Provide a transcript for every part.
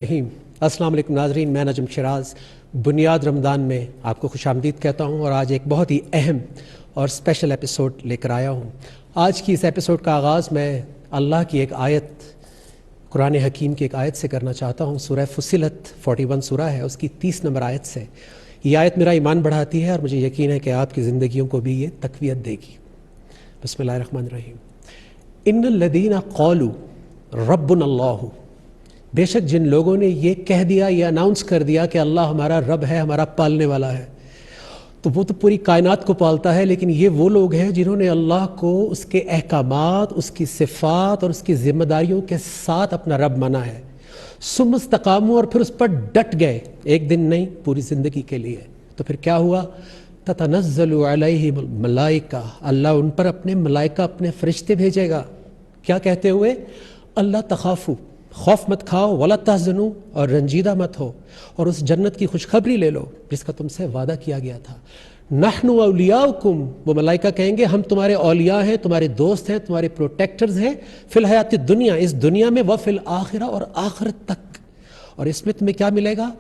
رحیم۔ السلام علیکم ناظرین، میں نجم شراز بنیاد رمضان میں آپ کو خوش آمدید کہتا ہوں، اور آج ایک بہت ہی اہم اور اسپیشل ایپیسوڈ لے کر آیا ہوں۔ آج کی اس ایپیسوڈ کا آغاز میں اللہ کی ایک آیت، قرآن حکیم کی ایک آیت سے کرنا چاہتا ہوں۔ سورہ فصلت 41 سورہ ہے، اس کی 30 نمبر آیت سے۔ یہ آیت میرا ایمان بڑھاتی ہے اور مجھے یقین ہے کہ آپ کی زندگیوں کو بھی یہ تقویت دے گی۔ بسم اللہ الرحمن الرحیم۔ ان الذین قالوا ربنا اللہ، بے شک جن لوگوں نے یہ کہہ دیا، یہ اناؤنس کر دیا کہ اللہ ہمارا رب ہے، ہمارا پالنے والا ہے، تو وہ تو پوری کائنات کو پالتا ہے، لیکن یہ وہ لوگ ہیں جنہوں نے اللہ کو اس کے احکامات، اس کی صفات اور اس کی ذمہ داریوں کے ساتھ اپنا رب مانا ہے۔ ثم استقاموا، اور پھر اس پر ڈٹ گئے، ایک دن نہیں، پوری زندگی کے لیے۔ تو پھر کیا ہوا؟ تتنزل علیہم الملائکہ، اللہ ان پر اپنے ملائکہ، اپنے فرشتے بھیجے گا۔ کیا کہتے ہوئے؟ اللہ تخافوا، خوف مت کھاؤ، ولا تحزنوا، اور رنجیدہ مت ہو، اور اس جنت کی خوشخبری لے لو جس کا تم سے وعدہ کیا گیا تھا۔ نحن اولیاؤکم، وہ ملائکہ کہیں گے ہم تمہارے اولیاء ہیں، تمہارے دوست ہیں، تمہارے پروٹیکٹرز ہیں، فی الحیات الدنیا، اس دنیا میں، وفی الآخرہ، اور آخرت تک۔ اور اس میں تمہیں کیا ملے گا؟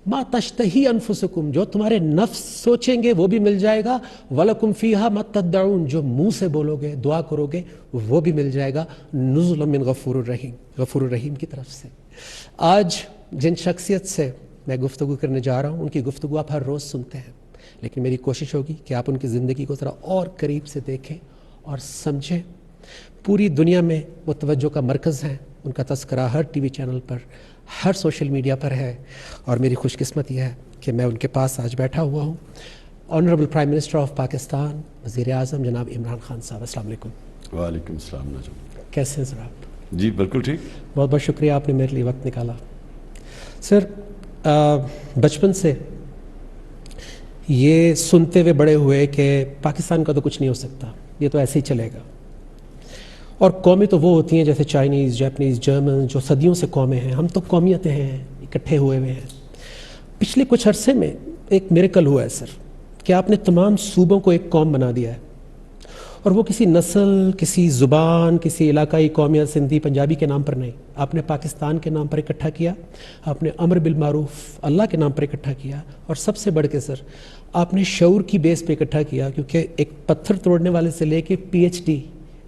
ما تشتہی انفسکم، جو تمہارے نفس سوچیں گے وہ بھی مل جائے گا، ولکم فیہا ما تدعون، جو منہ سے بولو گے، دعا کرو گے، وہ بھی مل جائے گا، نزلا من غفور الرحیم، غفور الرحیم کی طرف سے۔ آج جن شخصیت سے میں گفتگو کرنے جا رہا ہوں، ان کی گفتگو آپ ہر روز سنتے ہیں، لیکن میری کوشش ہوگی کہ آپ ان کی زندگی کو ذرا اور قریب سے دیکھیں اور سمجھیں۔ پوری دنیا میں وہ توجہ کا مرکز ہیں، ان کا تذکرہ ہر ٹی وی چینل پر، ہر سوشل میڈیا پر ہے، اور میری خوش قسمت یہ ہے کہ میں ان کے پاس آج بیٹھا ہوا ہوں۔ Honourable prime minister of Pakistan, وزیر اعظم جناب عمران خان صاحب، السلام علیکم۔ وعلیکم السلام نجم۔ کیسے ہیں سر آپ؟ جی بالکل ٹھیک۔ بہت بہت شکریہ، آپ نے میرے لیے وقت نکالا۔ سر، بچپن سے یہ سنتے ہوئے بڑے ہوئے کہ پاکستان کا تو کچھ نہیں ہو سکتا، یہ تو ایسے ہی چلے گا، اور قومیں تو وہ ہوتی ہیں جیسے چائنیز، جاپنیز، جرمن، جو صدیوں سے قومیں ہیں، ہم تو قومیتیں ہیں، اکٹھے ہوئے ہوئے ہیں۔ پچھلے کچھ عرصے میں ایک میریکل ہوا ہے سر، کہ آپ نے تمام صوبوں کو ایک قوم بنا دیا ہے، اور وہ کسی نسل، کسی زبان، کسی علاقائی قومیت، سندھی، پنجابی کے نام پر نہیں، آپ نے پاکستان کے نام پر اکٹھا کیا، آپ نے امر بالمعروف اللہ کے نام پر اکٹھا کیا، اور سب سے بڑھ کے سر آپ نے شعور کی بیس پہ اکٹھا کیا، کیونکہ ایک پتھر توڑنے والے سے لے کے پی ایچ ڈی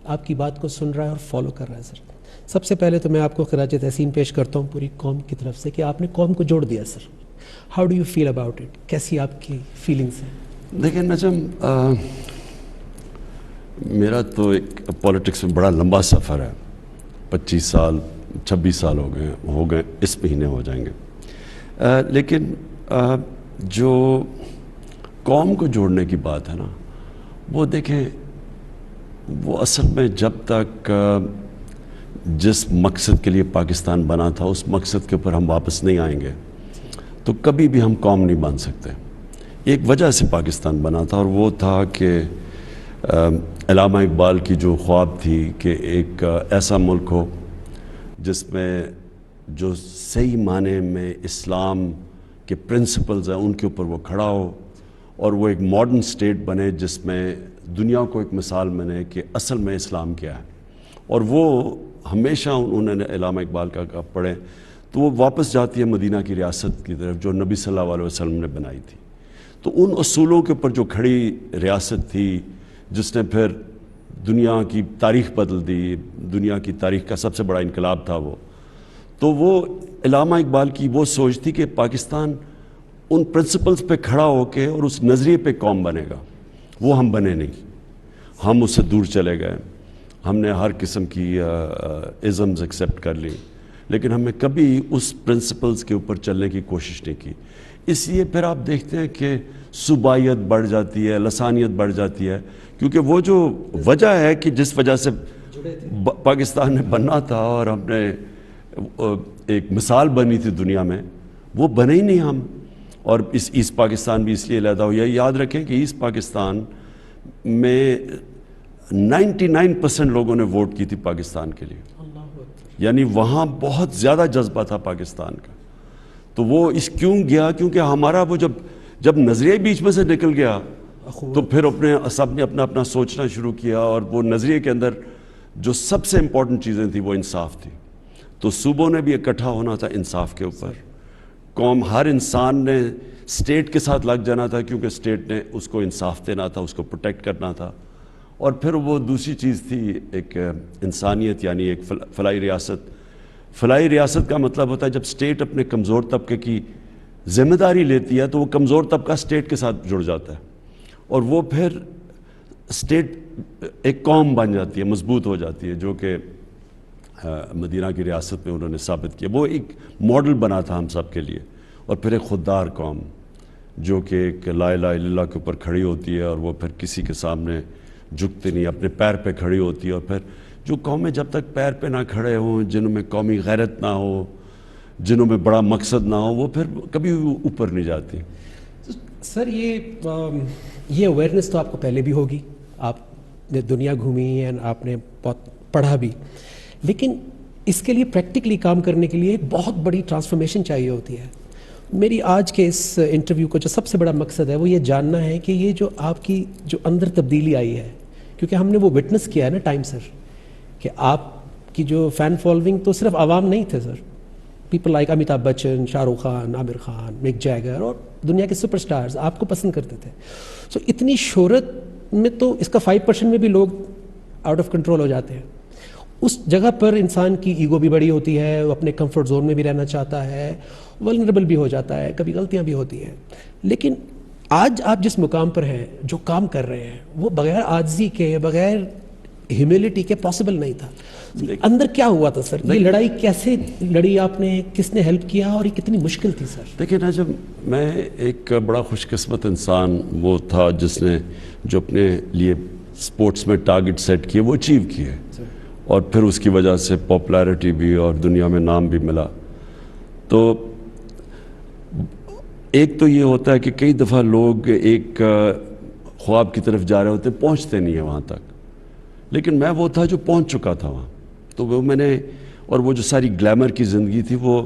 آپ کی بات کو سن رہا ہے اور فالو کر رہا ہے۔ سر سب سے پہلے تو میں آپ کو خراج تحسین پیش کرتا ہوں پوری قوم کی طرف سے کہ آپ نے قوم کو جوڑ دیا۔ Sir how do you feel about it? کیسی آپ کی فیلنگس ہیں؟ دیکھیں نجم، میرا تو ایک پولیٹکس میں بڑا لمبا سفر ہے، 25 سال 26 سال ہو گئے، اس مہینے ہو جائیں گے، لیکن جو قوم کو جوڑنے کی بات ہے نا، وہ دیکھیں، وہ اصل میں جب تک جس مقصد کے لیے پاکستان بنا تھا اس مقصد کے اوپر ہم واپس نہیں آئیں گے تو کبھی بھی ہم قوم نہیں بن سکتے۔ ایک وجہ سے پاکستان بنا تھا، اور وہ تھا کہ علامہ اقبال کی جو خواب تھی کہ ایک ایسا ملک ہو جس میں جو صحیح معنی میں اسلام کے پرنسپلز ہیں ان کے اوپر وہ کھڑا ہو، اور وہ ایک ماڈرن سٹیٹ بنے جس میں دنیا کو ایک مثال بنے کہ اصل میں اسلام کیا ہے۔ اور وہ ہمیشہ انہوں نے علامہ اقبال کا پڑھیں تو وہ واپس جاتی ہے مدینہ کی ریاست کی طرف جو نبی صلی اللہ علیہ وسلم نے بنائی تھی۔ تو ان اصولوں کے اوپر جو کھڑی ریاست تھی، جس نے پھر دنیا کی تاریخ بدل دی، دنیا کی تاریخ کا سب سے بڑا انقلاب تھا وہ، تو وہ علامہ اقبال کی وہ سوچ تھی کہ پاکستان ان پرنسپلز پہ کھڑا ہو کے اور اس نظریے پہ قوم بنے گا۔ وہ ہم بنے نہیں، ہم اس سے دور چلے گئے، ہم نے ہر قسم کی ازمز ایکسیپٹ کر لی، لیکن ہمیں کبھی اس پرنسپلز کے اوپر چلنے کی کوشش نہیں کی۔ اس لیے پھر آپ دیکھتے ہیں کہ صوبائیت بڑھ جاتی ہے، لسانیت بڑھ جاتی ہے، کیونکہ وہ جو وجہ ہے کہ جس وجہ سے پاکستان نے بننا تھا اور ہم نے ایک مثال بنی تھی دنیا میں، وہ بنے ہی نہیں ہم۔ اور اس ایسٹ پاکستان بھی اس لیے علیحدہ ہو، یہ یاد رکھیں کہ ایسٹ پاکستان میں 99% لوگوں نے ووٹ کی تھی پاکستان کے لیے، یعنی وہاں بہت زیادہ جذبہ تھا پاکستان کا۔ تو وہ اس کیوں گیا؟ کیونکہ ہمارا وہ جب نظریہ بیچ میں سے نکل گیا تو پھر سب نے اپنا سوچنا شروع کیا، اور وہ نظریے کے اندر جو سب سے امپورٹنٹ چیزیں تھیں وہ انصاف تھی۔ تو صوبوں نے بھی اکٹھا ہونا تھا انصاف کے اوپر. قوم ہر انسان نے اسٹیٹ کے ساتھ لگ جانا تھا کیونکہ اسٹیٹ نے اس کو انصاف دینا تھا, اس کو پروٹیکٹ کرنا تھا. اور پھر وہ دوسری چیز تھی ایک انسانیت, یعنی ایک فلاحی ریاست. فلاحی ریاست کا مطلب ہوتا ہے جب اسٹیٹ اپنے کمزور طبقے کی ذمہ داری لیتی ہے تو وہ کمزور طبقہ اسٹیٹ کے ساتھ جڑ جاتا ہے, اور وہ پھر اسٹیٹ ایک قوم بن جاتی ہے, مضبوط ہو جاتی ہے, جو کہ مدینہ کی ریاست میں انہوں نے ثابت کیا. وہ ایک ماڈل بنا تھا ہم سب کے لیے. اور پھر ایک خوددار قوم جو کہ ایک لا الہ الا اللہ کے اوپر کھڑی ہوتی ہے, اور وہ پھر کسی کے سامنے جھکتے نہیں, اپنے پیر پہ کھڑی ہوتی ہے. اور پھر جو قومیں جب تک پیر پہ نہ کھڑے ہوں, جنہوں میں قومی غیرت نہ ہو, جنہوں میں بڑا مقصد نہ ہو, وہ پھر کبھی اوپر نہیں جاتی. سر یہ اویئرنیس تو آپ کو پہلے بھی ہوگی, آپ نے دنیا گھومی ہے, آپ نے بہت پڑھا بھی, لیکن اس کے لیے پریکٹیکلی کام کرنے کے لیے ایک بہت بڑی ٹرانسفارمیشن چاہیے ہوتی ہے. میری آج کے اس انٹرویو کو جو سب سے بڑا مقصد ہے وہ یہ جاننا ہے کہ یہ جو آپ کی جو اندر تبدیلی آئی ہے, کیونکہ ہم نے وہ وٹنس کیا ہے نا ٹائم سر, کہ آپ کی جو فین فالوئنگ تو صرف عوام نہیں تھے سر, پیپل لائک امیتابھ بچن, شاہ رخ خان, عامر خان, مک جیگر اور دنیا کے سپر سٹارز آپ کو پسند کرتے تھے. سو اتنی شہرت میں تو اس کا 5% میں بھی لوگ آؤٹ آف کنٹرول ہو جاتے ہیں. اس جگہ پر انسان کی ایگو بھی بڑی ہوتی ہے, وہ اپنے کمفرٹ زون میں بھی رہنا چاہتا ہے, ولنریبل بھی ہو جاتا ہے, کبھی غلطیاں بھی ہوتی ہیں. لیکن آج آپ جس مقام پر ہیں, جو کام کر رہے ہیں, وہ بغیر عاجزی کے, بغیر ہیوملٹی کے پاسبل نہیں تھا. اندر کیا ہوا تھا سر, یہ لڑائی کیسے لڑی آپ نے, کس نے ہیلپ کیا, اور یہ کتنی مشکل تھی سر؟ دیکھیں نا, جب میں ایک بڑا خوش قسمت انسان وہ تھا جس نے جو اپنے لیے سپورٹس میں ٹارگٹ سیٹ کیے وہ اچیو کیے, اور پھر اس کی وجہ سے پاپولیرٹی بھی اور دنیا میں نام بھی ملا. تو ایک تو یہ ہوتا ہے کہ کئی دفعہ لوگ ایک خواب کی طرف جا رہے ہوتے, پہنچتے نہیں ہیں وہاں تک, لیکن میں وہ تھا جو پہنچ چکا تھا وہاں. تو وہ میں نے, اور وہ جو ساری گلیمر کی زندگی تھی, وہ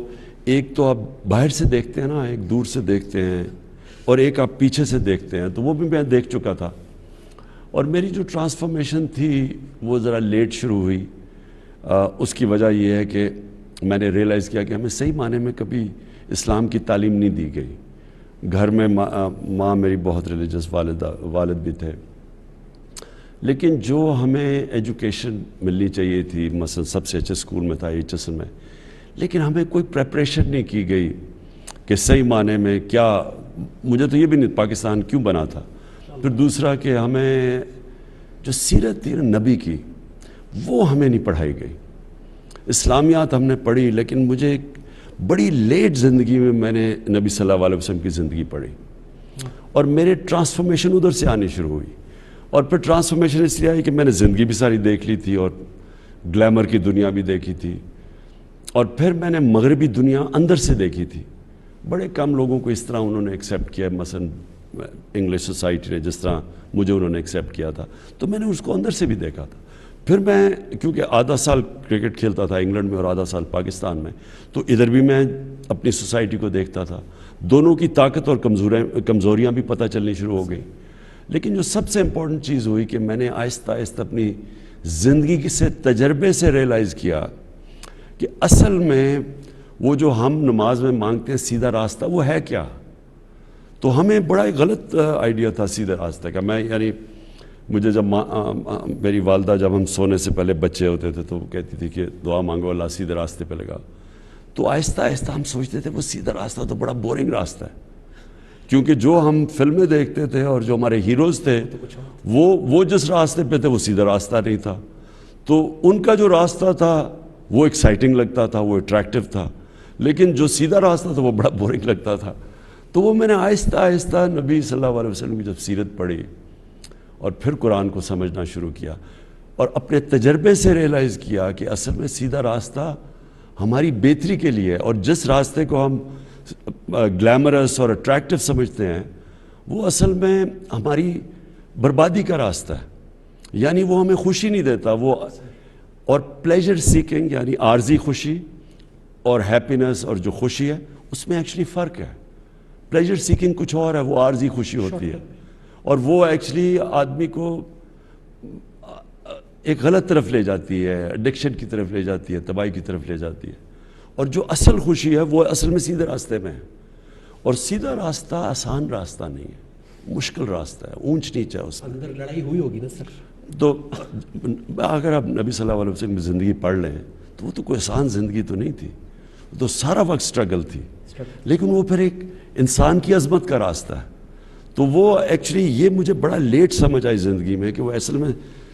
ایک تو آپ باہر سے دیکھتے ہیں نا, ایک دور سے دیکھتے ہیں, اور ایک آپ پیچھے سے دیکھتے ہیں, تو وہ بھی میں دیکھ چکا تھا. اور میری جو ٹرانسفارمیشن تھی وہ ذرا لیٹ شروع ہوئی. اس کی وجہ یہ ہے کہ میں نے ریئلائز کیا کہ ہمیں صحیح معنی میں کبھی اسلام کی تعلیم نہیں دی گئی. گھر میں ماں میری بہت ریلیجس والد بھی تھے, لیکن جو ہمیں ایجوکیشن ملنی چاہیے تھی, مثلا سب سے اچھے اسکول میں تھا HSN میں, لیکن ہمیں کوئی پریپریشن نہیں کی گئی کہ صحیح معنی میں کیا. مجھے تو یہ بھی نہیں پاکستان کیوں بنا تھا. پھر دوسرا کہ ہمیں جو سیرت تھی نا نبی کی, وہ ہمیں نہیں پڑھائی گئی. اسلامیات ہم نے پڑھی, لیکن مجھے ایک بڑی لیٹ زندگی میں نے نبی صلی اللہ علیہ وسلم کی زندگی پڑھی, اور میرے ٹرانسفارمیشن ادھر سے آنی شروع ہوئی. اور پھر ٹرانسفارمیشن اس لیے آئی کہ میں نے زندگی بھی ساری دیکھ لی تھی, اور گلیمر کی دنیا بھی دیکھی تھی, اور پھر میں نے مغربی دنیا اندر سے دیکھی تھی. بڑے کم لوگوں کو اس طرح انہوں نے ایکسیپٹ کیا, مثلا انگلش سوسائٹی نے جس طرح مجھے انہوں نے ایکسیپٹ کیا تھا, تو میں نے اس کو اندر سے بھی دیکھا تھا. پھر میں کیونکہ آدھا سال کرکٹ کھیلتا تھا انگلینڈ میں اور آدھا سال پاکستان میں, تو ادھر بھی میں اپنی سوسائٹی کو دیکھتا تھا. دونوں کی طاقت اور کمزوریاں بھی پتہ چلنی شروع ہو گئی. لیکن جو سب سے امپورٹنٹ چیز ہوئی کہ میں نے آہستہ آہستہ اپنی زندگی سے تجربے سے ریئلائز کیا کہ اصل میں وہ جو ہم نماز میں مانگتے ہیں سیدھا راستہ, وہ ہے کیا. تو ہمیں بڑا ایک غلط آئیڈیا تھا سیدھے راستے کا. میں یعنی مجھے جب میری والدہ جب ہم سونے سے پہلے بچے ہوتے تھے تو وہ کہتی تھی کہ دعا مانگو اللہ سیدھے راستے پہ لگا. تو آہستہ آہستہ ہم سوچتے تھے وہ سیدھا راستہ تو بڑا بورنگ راستہ ہے, کیونکہ جو ہم فلمیں دیکھتے تھے اور جو ہمارے ہیروز تھے وہ جس راستے پہ تھے وہ سیدھا راستہ نہیں تھا. تو ان کا جو راستہ تھا وہ ایکسائٹنگ لگتا تھا, وہ اٹریکٹیو تھا, لیکن جو سیدھا راستہ تھا وہ بڑا بورنگ لگتا تھا. تو وہ میں نے آہستہ آہستہ نبی صلی اللہ علیہ وسلم کی جب سیرت پڑھی اور پھر قرآن کو سمجھنا شروع کیا, اور اپنے تجربے سے ریئلائز کیا کہ اصل میں سیدھا راستہ ہماری بہتری کے لیے, اور جس راستے کو ہم گلیمرس اور اٹریکٹیو سمجھتے ہیں وہ اصل میں ہماری بربادی کا راستہ ہے. یعنی وہ ہمیں خوشی نہیں دیتا. وہ اور پلیجر سیکنگ یعنی عارضی خوشی اور ہیپینس اور جو خوشی ہے اس میں ایکچولی فرق ہے. پلیجر سیکنگ کچھ اور ہے, وہ عارضی خوشی ہوتی ہے, اور وہ ایکچولی آدمی کو ایک غلط طرف لے جاتی ہے، ایڈکشن کی طرف لے جاتی ہے، تباہی کی طرف لے جاتی ہے. اور جو اصل خوشی ہے وہ اصل میں سیدھے راستے میں ہے. اور سیدھا راستہ آسان راستہ نہیں ہے، مشکل راستہ ہے، اونچ نیچ ہے اس میں. اندر لڑائی ہوئی ہوگی نا سر؟ تو اگر آپ نبی صلی اللہ علیہ وسلم کی زندگی پڑھ لیں تو وہ تو کوئی آسان زندگی تو نہیں تھی، وہ تو سارا وقت سٹرگل تھی. لیکن وہ پھر ایک انسان کی عظمت کا راستہ ہے. تو وہ ایکچولی یہ مجھے بڑا لیٹ سمجھ آئی زندگی میں کہ وہ اصل میں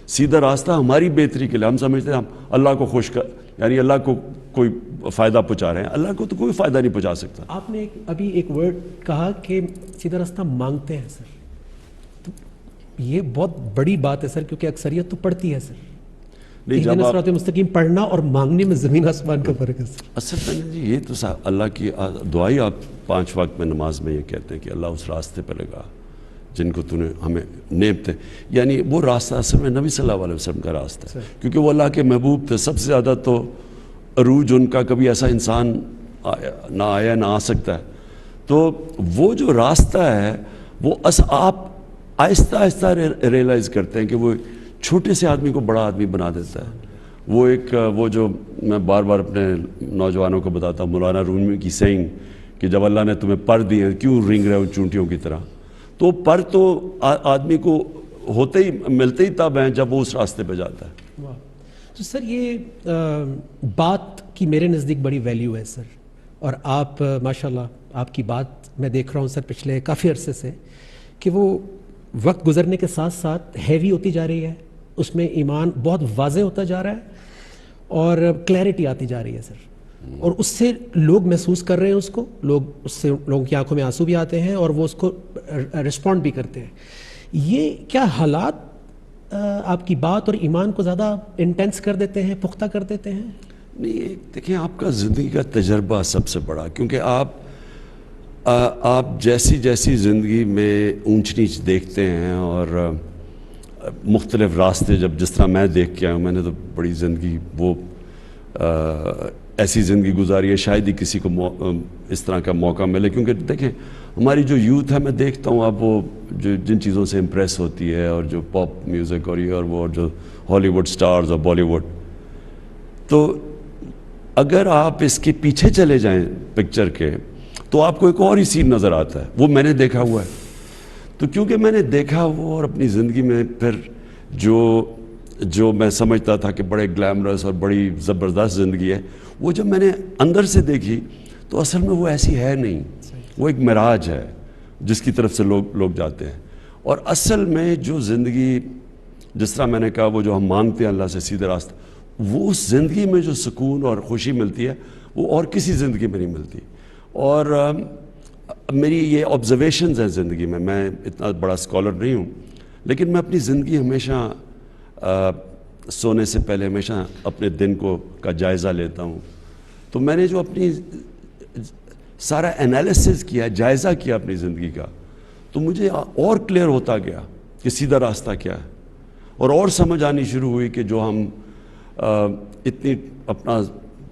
سیدھا راستہ ہماری بہتری کے لیے. ہم سمجھتے ہیں ہم اللہ کو خوش کر، یعنی اللہ کو کوئی فائدہ پہنچا رہے ہیں. اللہ کو تو کوئی فائدہ نہیں پہنچا سکتا. آپ نے ابھی ایک ورڈ کہا کہ سیدھا راستہ مانگتے ہیں سر، تو یہ بہت بڑی بات ہے سر، کیونکہ اکثریت تو پڑھتی ہے سر. نہیں، جب آپ صراط مستقیم پڑھنا اور مانگنے میں زمین آسمان کا فرق ہے سر. اصل میں جی یہ تو اللہ کی دعائی آپ 5 وقت میں نماز میں یہ کہتے ہیں کہ اللہ اس راستے پہ لگا جن کو تو نے ہمیں نیب تھے. یعنی وہ راستہ اصل میں نبی صلی اللہ علیہ وسلم کا راستہ ہے، کیونکہ وہ اللہ کے محبوب تھے. سب سے زیادہ تو عروج ان کا کبھی ایسا انسان نہ آیا نہ آ سکتا ہے. تو وہ جو راستہ ہے وہ آپ آہستہ آہستہ ریئلائز کرتے ہیں کہ وہ چھوٹے سے آدمی کو بڑا آدمی بنا دیتا ہے. وہ جو میں بار بار اپنے نوجوانوں کو بتاتا ہوں، مولانا رومی کی سینگ کہ جب اللہ نے تمہیں پر دیے کیوں رینگ رہے ہو چونٹیوں کی طرح. تو پر تو آدمی کو ہوتے ہی ملتے ہی تب ہیں جب وہ اس راستے پہ جاتا ہے. تو سر یہ بات کی میرے نزدیک بڑی ویلیو ہے سر. اور آپ ماشاءاللہ آپ کی بات میں دیکھ رہا ہوں سر پچھلے کافی عرصے سے کہ وہ وقت گزرنے کے ساتھ ساتھ ہیوی ہوتی جا رہی ہے، اس میں ایمان بہت واضح ہوتا جا رہا ہے اور کلیئرٹی آتی جا رہی ہے سر. اور اس سے لوگ محسوس کر رہے ہیں اس کو، اس سے لوگوں کی آنکھوں میں آنسو بھی آتے ہیں اور وہ اس کو رسپونڈ بھی کرتے ہیں. یہ کیا حالات آپ کی بات اور ایمان کو زیادہ انٹینس کر دیتے ہیں، پختہ کر دیتے ہیں؟ نہیں، دیکھیں آپ کا زندگی کا تجربہ سب سے بڑا، کیونکہ آپ جیسی زندگی میں اونچ نیچ دیکھتے ہیں اور مختلف راستے، جس طرح میں دیکھ کے آیا ہوں، میں نے تو بڑی زندگی وہ ایسی زندگی گزاری ہے شاید ہی کسی کو اس طرح کا موقع ملے. کیونکہ دیکھیں ہماری جو یوتھ ہے، میں دیکھتا ہوں اب وہ جن چیزوں سے امپریس ہوتی ہے، اور جو پاپ میوزک اور یہ اور وہ، اور جو ہالی ووڈ سٹارز اور بالی ووڈ، تو اگر آپ اس کے پیچھے چلے جائیں پکچر کے تو آپ کو ایک اور ہی سین نظر آتا ہے. وہ میں نے دیکھا ہوا ہے. تو کیونکہ میں نے دیکھا وہ اور اپنی زندگی میں پھر جو میں سمجھتا تھا کہ بڑے گلیمرس اور بڑی زبردست زندگی ہے، وہ جب میں نے اندر سے دیکھی تو اصل میں وہ ایسی ہے نہیں. وہ ایک معراج ہے جس کی طرف سے لوگ جاتے ہیں. اور اصل میں جو زندگی، جس طرح میں نے کہا، وہ جو ہم مانگتے ہیں اللہ سے سیدھے راستہ، وہ اس زندگی میں جو سکون اور خوشی ملتی ہے وہ اور کسی زندگی میں نہیں ملتی. اور میری یہ آبزرویشنز ہیں زندگی میں. میں اتنا بڑا اسکالر نہیں ہوں، لیکن میں اپنی زندگی ہمیشہ سونے سے پہلے ہمیشہ اپنے دن کا جائزہ لیتا ہوں. تو میں نے جو اپنی سارا انالیسس کیا، جائزہ کیا اپنی زندگی کا، تو مجھے اور کلیئر ہوتا گیا کہ سیدھا راستہ کیا ہے. اور سمجھ آنی شروع ہوئی کہ جو ہم اتنی اپنا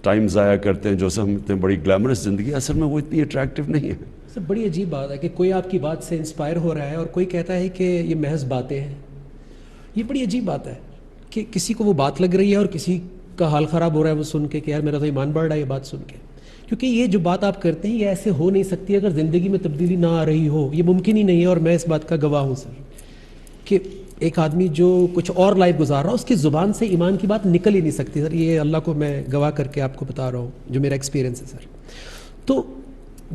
ٹائم ضائع کرتے ہیں، جو ہم اتنے بڑی گلیمرس زندگی، اصل میں وہ اتنی اٹریکٹیو نہیں ہے. سر بڑی عجیب بات ہے کہ کوئی آپ کی بات سے انسپائر ہو رہا ہے اور کوئی کہتا ہے کہ یہ محض باتیں ہیں. یہ بڑی عجیب بات ہے کہ کسی کو وہ بات لگ رہی ہے اور کسی کا حال خراب ہو رہا ہے وہ سن کے کہ یار میرا تو ایمان بڑھ رہا ہے یہ بات سن کے. کیونکہ یہ جو بات آپ کرتے ہیں یہ ایسے ہو نہیں سکتی اگر زندگی میں تبدیلی نہ آ رہی ہو. یہ ممکن ہی نہیں ہے. اور میں اس بات کا گواہ ہوں سر کہ ایک آدمی جو کچھ اور لائف گزار رہا ہو اس کی زبان سے ایمان کی بات نکل ہی نہیں سکتی سر. یہ اللہ کو میں گواہ کر کے آپ کو بتا رہا ہوں جو میرا ایکسپیرینس ہے سر. تو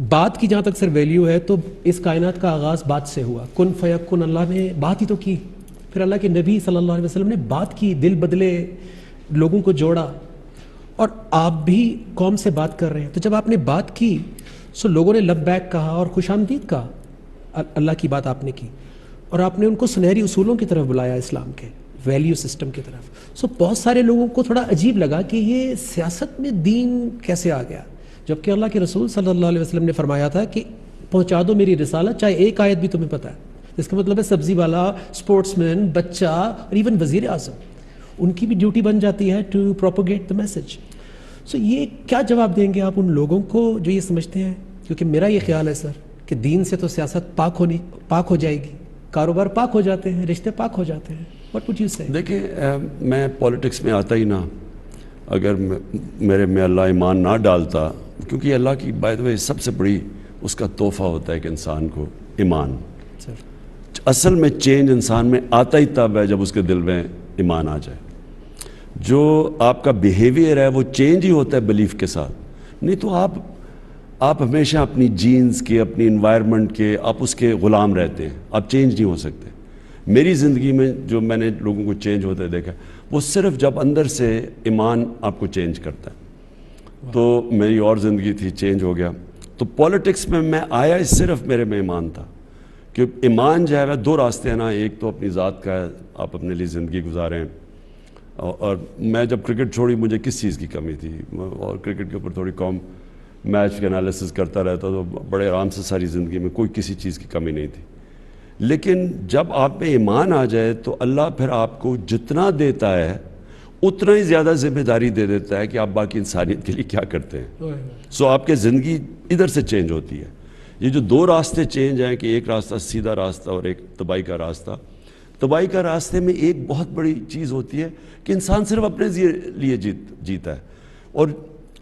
بات کی جہاں تک سر ویلیو ہے تو اس کائنات کا آغاز بات سے ہوا. کن فیکن، اللہ نے بات ہی تو کی. پھر اللہ کے نبی صلی اللہ علیہ وسلم نے بات کی، دل بدلے، لوگوں کو جوڑا. اور آپ بھی قوم سے بات کر رہے ہیں. تو جب آپ نے بات کی سو لوگوں نے لبیک کہا اور خوش آمدید کہا. اللہ کی بات آپ نے کی اور آپ نے ان کو سنہری اصولوں کی طرف بلایا، اسلام کے ویلیو سسٹم کی طرف. سو بہت سارے لوگوں کو تھوڑا عجیب لگا کہ یہ سیاست میں دین کیسے آ گیا، جبکہ اللہ کے رسول صلی اللہ علیہ وسلم نے فرمایا تھا کہ پہنچا دو میری رسالت، چاہے ایک آیت بھی تمہیں پتہ ہے. اس کا مطلب ہے سبزی والا، اسپورٹس مین، بچہ اور ایون وزیر اعظم، ان کی بھی ڈیوٹی بن جاتی ہے ٹو پروپوگیٹ دا میسج. سو یہ کیا جواب دیں گے آپ ان لوگوں کو جو یہ سمجھتے ہیں؟ کیونکہ میرا یہ خیال ہے سر کہ دین سے تو سیاست پاک ہو جائے گی، کاروبار پاک ہو جاتے ہیں، رشتے پاک ہو جاتے ہیں. What would you say? دیکھیں میں پولیٹکس میں آتا ہی نہ اگر میرے میں اللہ ایمان نہ ڈالتا، کیونکہ یہ اللہ کی بائی دا وے سب سے بڑی اس کا تحفہ ہوتا ہے کہ انسان کو ایمان. Sir. اصل میں چینج انسان میں آتا ہی تب ہے جب اس کے دل میں ایمان آ جائے. جو آپ کا بیہیویئر ہے وہ چینج ہی ہوتا ہے بلیف کے ساتھ. نہیں تو آپ ہمیشہ اپنی جینز کے، اپنی انوائرمنٹ کے، آپ اس کے غلام رہتے ہیں، آپ چینج نہیں ہو سکتے. میری زندگی میں جو میں نے لوگوں کو چینج ہوتے دیکھا وہ صرف جب اندر سے ایمان آپ کو چینج کرتا ہے. تو میری اور زندگی تھی، چینج ہو گیا. تو پولیٹکس میں آیا صرف میرے میں ایمان تھا کہ ایمان جو ہے دو راستے ہیں نا، ایک تو اپنی ذات کا ہے، آپ اپنے لیے زندگی گزاریں. اور میں جب کرکٹ چھوڑی مجھے کس چیز کی کمی تھی، اور کرکٹ کے اوپر تھوڑی کم میچ کے انالیسس کرتا رہتا تو بڑے آرام سے ساری زندگی میں کوئی کسی چیز کی کمی نہیں تھی. لیکن جب آپ میں ایمان آ جائے تو اللہ پھر آپ کو جتنا دیتا ہے اتنا ہی زیادہ ذمہ داری دے دیتا ہے کہ آپ باقی انسانیت کے لیے کیا کرتے ہیں. سو آپ کی زندگی ادھر سے چینج ہوتی ہے. یہ جو دو راستے چینج ہیں کہ ایک راستہ سیدھا راستہ اور ایک تباہی کا راستہ. تباہی کا راستے میں ایک بہت بڑی چیز ہوتی ہے کہ انسان صرف اپنے لیے جیتا ہے، اور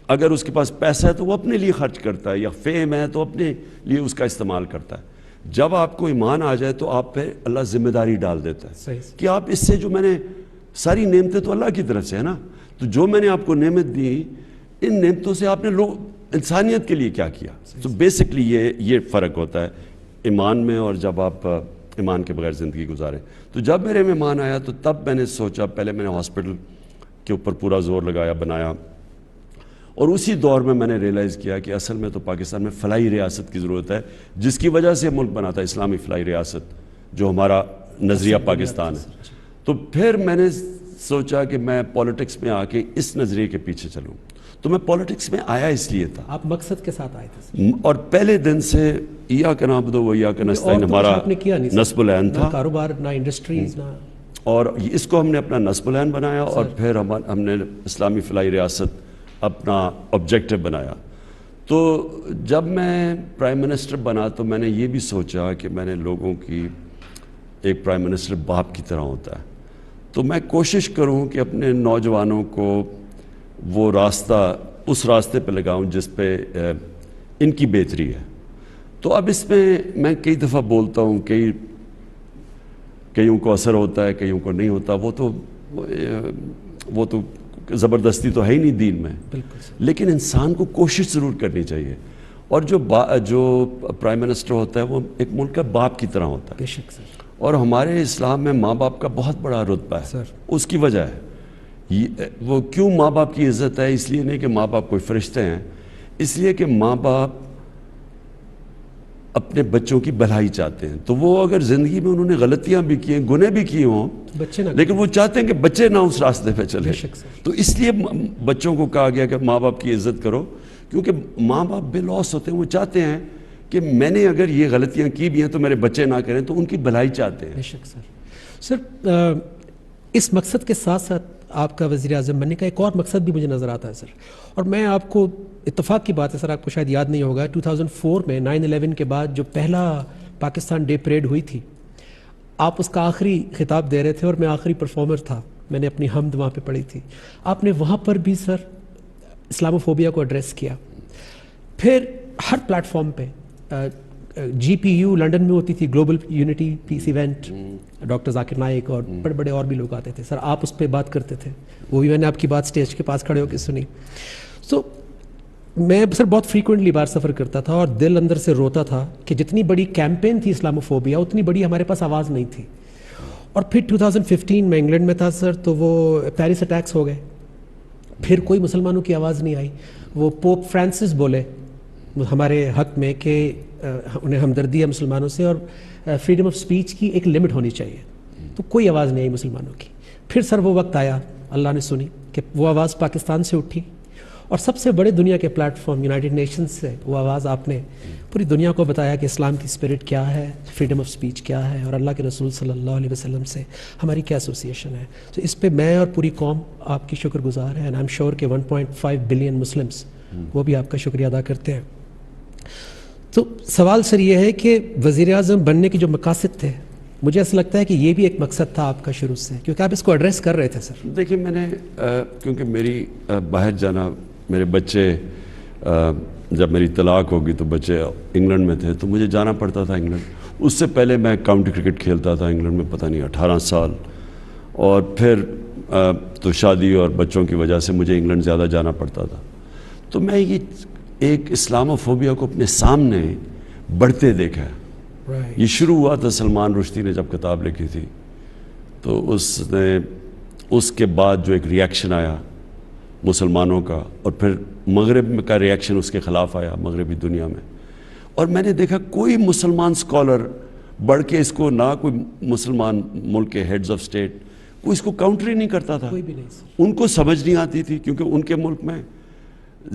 اگر اس کے پاس پیسہ ہے تو وہ اپنے لیے خرچ کرتا ہے، یا فیم ہے تو اپنے لیے اس کا استعمال کرتا ہے. جب آپ کو ایمان آ جائے تو آپ پہ اللہ ذمہ داری ڈال دیتا ہے کہ آپ اس سے جو میں نے ساری نعمتیں تو اللہ کی طرف سے ہے نا، تو جو میں نے آپ کو نعمت دی ان نعمتوں سے آپ نے انسانیت کے لیے کیا کیا. تو بیسکلی یہ فرق ہوتا ہے ایمان میں اور جب آپ ایمان کے بغیر زندگی گزاریں. تو جب میرے میں ایمان آیا تو تب میں نے سوچا، پہلے میں نے ہاسپٹل کے اوپر پورا زور لگایا، بنایا، اور اسی دور میں نے ریئلائز کیا کہ اصل میں تو پاکستان میں فلاحی ریاست کی ضرورت ہے، جس کی وجہ سے ملک بنا تھا اسلامی فلاحی ریاست جو ہمارا نظریہ پاکستان ہے. تو پھر میں نے سوچا کہ میں پولیٹکس میں آ کے اس نظریے کے پیچھے چلوں. تو میں پولیٹکس میں آیا اس لیے تھا. آپ مقصد کے ساتھ آئے تھے اور پہلے دن سے ایاک نعبد و ایاک نستعین ہمارا نصب العین تھا. کاروبار نہ انڈسٹریز نہ، اور اس کو ہم نے اپنا نصب العین بنایا، اور پھر ہم نے اسلامی فلاحی ریاست اپنا آبجیکٹو بنایا. تو جب میں پرائم منسٹر بنا تو میں نے یہ بھی سوچا کہ میں نے لوگوں کی، ایک پرائم منسٹر باپ کی طرح ہوتا ہے، تو میں کوشش کروں کہ اپنے نوجوانوں کو وہ راستہ، اس راستے پہ لگاؤں جس پہ ان کی بہتری ہے. تو اب اس میں کئی دفعہ بولتا ہوں، کئیوں کو اثر ہوتا ہے، کئیوں کو نہیں ہوتا. وہ تو زبردستی تو ہے ہی نہیں دین میں، لیکن انسان کو کوشش ضرور کرنی چاہیے. اور جو پرائم منسٹر ہوتا ہے وہ ایک ملک کا باپ کی طرح ہوتا ہے. اور ہمارے اسلام میں ماں باپ کا بہت بڑا رتبہ ہے. اس کی وجہ ہے وہ کیوں ماں باپ کی عزت ہے، اس لیے نہیں کہ ماں باپ کوئی فرشتے ہیں، اس لیے کہ ماں باپ اپنے بچوں کی بھلائی چاہتے ہیں. تو وہ اگر زندگی میں انہوں نے غلطیاں بھی کی ہیں، گناہ بھی کیے ہوں، لیکن وہ چاہتے ہیں کہ بچے نہ اس راستے پہ چلے. تو اس لیے بچوں کو کہا گیا کہ ماں باپ کی عزت کرو، کیونکہ ماں باپ بے لوس ہوتے ہیں. وہ چاہتے ہیں کہ میں نے اگر یہ غلطیاں کی بھی ہیں تو میرے بچے نہ کریں، تو ان کی بھلائی چاہتے ہیں. سر اس مقصد کے ساتھ ساتھ آپ کا وزیر اعظم بننے کا ایک اور مقصد بھی مجھے نظر آتا ہے سر، اور میں آپ کو، اتفاق کی بات ہے سر، آپ کو شاید یاد نہیں ہوگا، 2004 میں 9/11 کے بعد جو پہلا پاکستان ڈے پریڈ ہوئی تھی، آپ اس کا آخری خطاب دے رہے تھے اور میں آخری پرفارمر تھا. میں نے اپنی حمد وہاں پہ پڑھی تھی. آپ نے وہاں پر بھی سر اسلاموفوبیا کو ایڈریس کیا. پھر ہر پلیٹ فارم پہ GPU لنڈن میں ہوتی تھی، گلوبل یونٹی پیس ایونٹ، ڈاکٹر ذاکر نائک اور بڑے بڑے اور بھی لوگ آتے تھے. سر آپ اس پہ بات کرتے تھے، وہ بھی میں نے آپ کی بات سٹیج کے پاس کھڑے ہو کے سنی. سو میں سر بہت فریکوینٹلی باہر سفر کرتا تھا اور دل اندر سے روتا تھا کہ جتنی بڑی کیمپین تھی اسلاموفوبیا، اتنی بڑی ہمارے پاس آواز نہیں تھی. اور پھر 2015 میں انگلینڈ میں تھا سر، تو وہ پیرس اٹیکس ہو گئے، پھر کوئی مسلمانوں کی آواز نہیں آئی. وہ پوپ فرانسس بولے ہمارے حق میں کہ انہیں ہمدردی ہے مسلمانوں سے اور فریڈم آف سپیچ کی ایک لمٹ ہونی چاہیے، تو کوئی آواز نہیں آئی مسلمانوں کی. پھر سر وہ وقت آیا، اللہ نے سنی کہ وہ آواز پاکستان سے اٹھی، اور سب سے بڑے دنیا کے پلیٹ فارم یونائٹڈ نیشنز سے وہ آواز آپ نے پوری دنیا کو بتایا کہ اسلام کی اسپرٹ کیا ہے، فریڈم آف سپیچ کیا ہے، اور اللہ کے رسول صلی اللہ علیہ وسلم سے ہماری کیا ایسوسیشن ہے. تو اس پہ میں اور پوری قوم آپ کی شکر گزار ہے، اینڈ آئی ایم شیور کہ 1.5 بلین مسلمس وہ بھی آپ کا شکریہ ادا کرتے ہیں. تو سوال سر یہ ہے کہ وزیر اعظم بننے کے جو مقاصد تھے مجھے ایسا لگتا ہے کہ یہ بھی ایک مقصد تھا آپ کا شروع سے، کیونکہ آپ اس کو ایڈریس کر رہے تھے سر. دیکھیے میں نے کیونکہ میری باہر جانا، میرے بچے جب میری طلاق ہوگی تو بچے انگلینڈ میں تھے تو مجھے جانا پڑتا تھا انگلینڈ. اس سے پہلے میں کاؤنٹی کرکٹ کھیلتا تھا انگلینڈ میں، پتہ نہیں 18 سال. اور پھر تو شادی اور بچوں کی وجہ سے مجھے انگلینڈ زیادہ جانا پڑتا تھا. تو میں یہ ایک اسلاموفوبیا کو اپنے سامنے بڑھتے دیکھا ہے. یہ شروع ہوا تھا سلمان رشدی نے جب کتاب لکھی تھی، تو اس کے بعد جو ایک ریاکشن آیا مسلمانوں کا، اور پھر مغرب کا ریاکشن اس کے خلاف آیا مغربی دنیا میں. اور میں نے دیکھا کوئی مسلمان سکولر بڑھ کے اس کو، نہ کوئی مسلمان ملک کے ہیڈز آف اسٹیٹ کوئی اس کو کاؤنٹر ہی نہیں کرتا تھا. کوئی بھی نہیں سر. ان کو سمجھ نہیں آتی تھی، کیونکہ ان کے ملک میں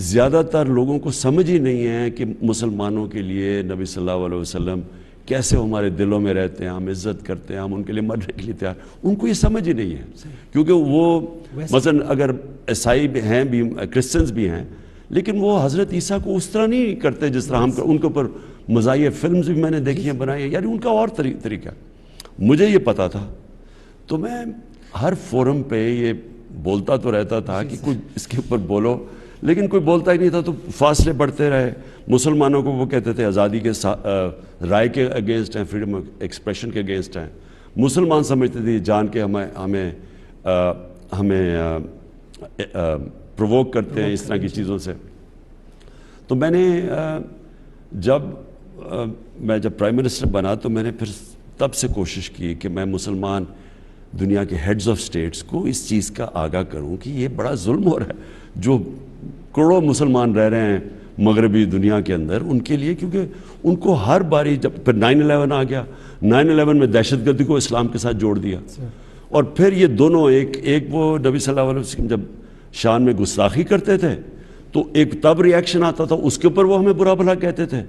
زیادہ تر لوگوں کو سمجھ ہی نہیں ہے کہ مسلمانوں کے لیے نبی صلی اللہ علیہ وسلم کیسے ہمارے دلوں میں رہتے ہیں، ہم عزت کرتے ہیں، ہم ان کے لیے مرنے کے لیے تیار. ان کو یہ سمجھ ہی نہیں ہے، کیونکہ وہ مثلا اگر عیسائی بھی ہیں، بھی کرسچنز بھی ہیں، لیکن وہ حضرت عیسیٰ کو اس طرح نہیں کرتے جس طرح ہم. ان کے اوپر مزاحیہ فلمز بھی میں نے دیکھی ہیں، بنائی ہیں، یعنی ان کا اور طریقہ. مجھے یہ پتا تھا تو میں ہر فورم پہ یہ بولتا تو رہتا تھا کہ کوئی اس کے اوپر بولو، لیکن کوئی بولتا ہی نہیں تھا. تو فاصلے بڑھتے رہے. مسلمانوں کو وہ کہتے تھے آزادی کے رائے کے اگینسٹ ہیں، فریڈم آف ایکسپریشن کے اگینسٹ ہیں. مسلمان سمجھتے تھے جان کے ہمیں پرووک کرتے ہیں اس طرح کی چیزوں سے. تو میں نے جب پرائم منسٹر بنا تو میں نے پھر تب سے کوشش کی کہ میں مسلمان دنیا کے ہیڈز آف سٹیٹس کو اس چیز کا آگاہ کروں کہ یہ بڑا ظلم ہو رہا ہے جو کروڑوں مسلمان رہ رہے ہیں مغربی دنیا کے اندر ان کے لیے. کیونکہ ان کو ہر باری جب پھر 9/11 آ گیا، 9/11 میں دہشت گردی کو اسلام کے ساتھ جوڑ دیا. اور پھر یہ دونوں ایک وہ نبی صلی اللہ علیہ وسلم جب شان میں گستاخی کرتے تھے تو ایک تب ریاکشن آتا تھا، اس کے اوپر وہ ہمیں برا بھلا کہتے تھے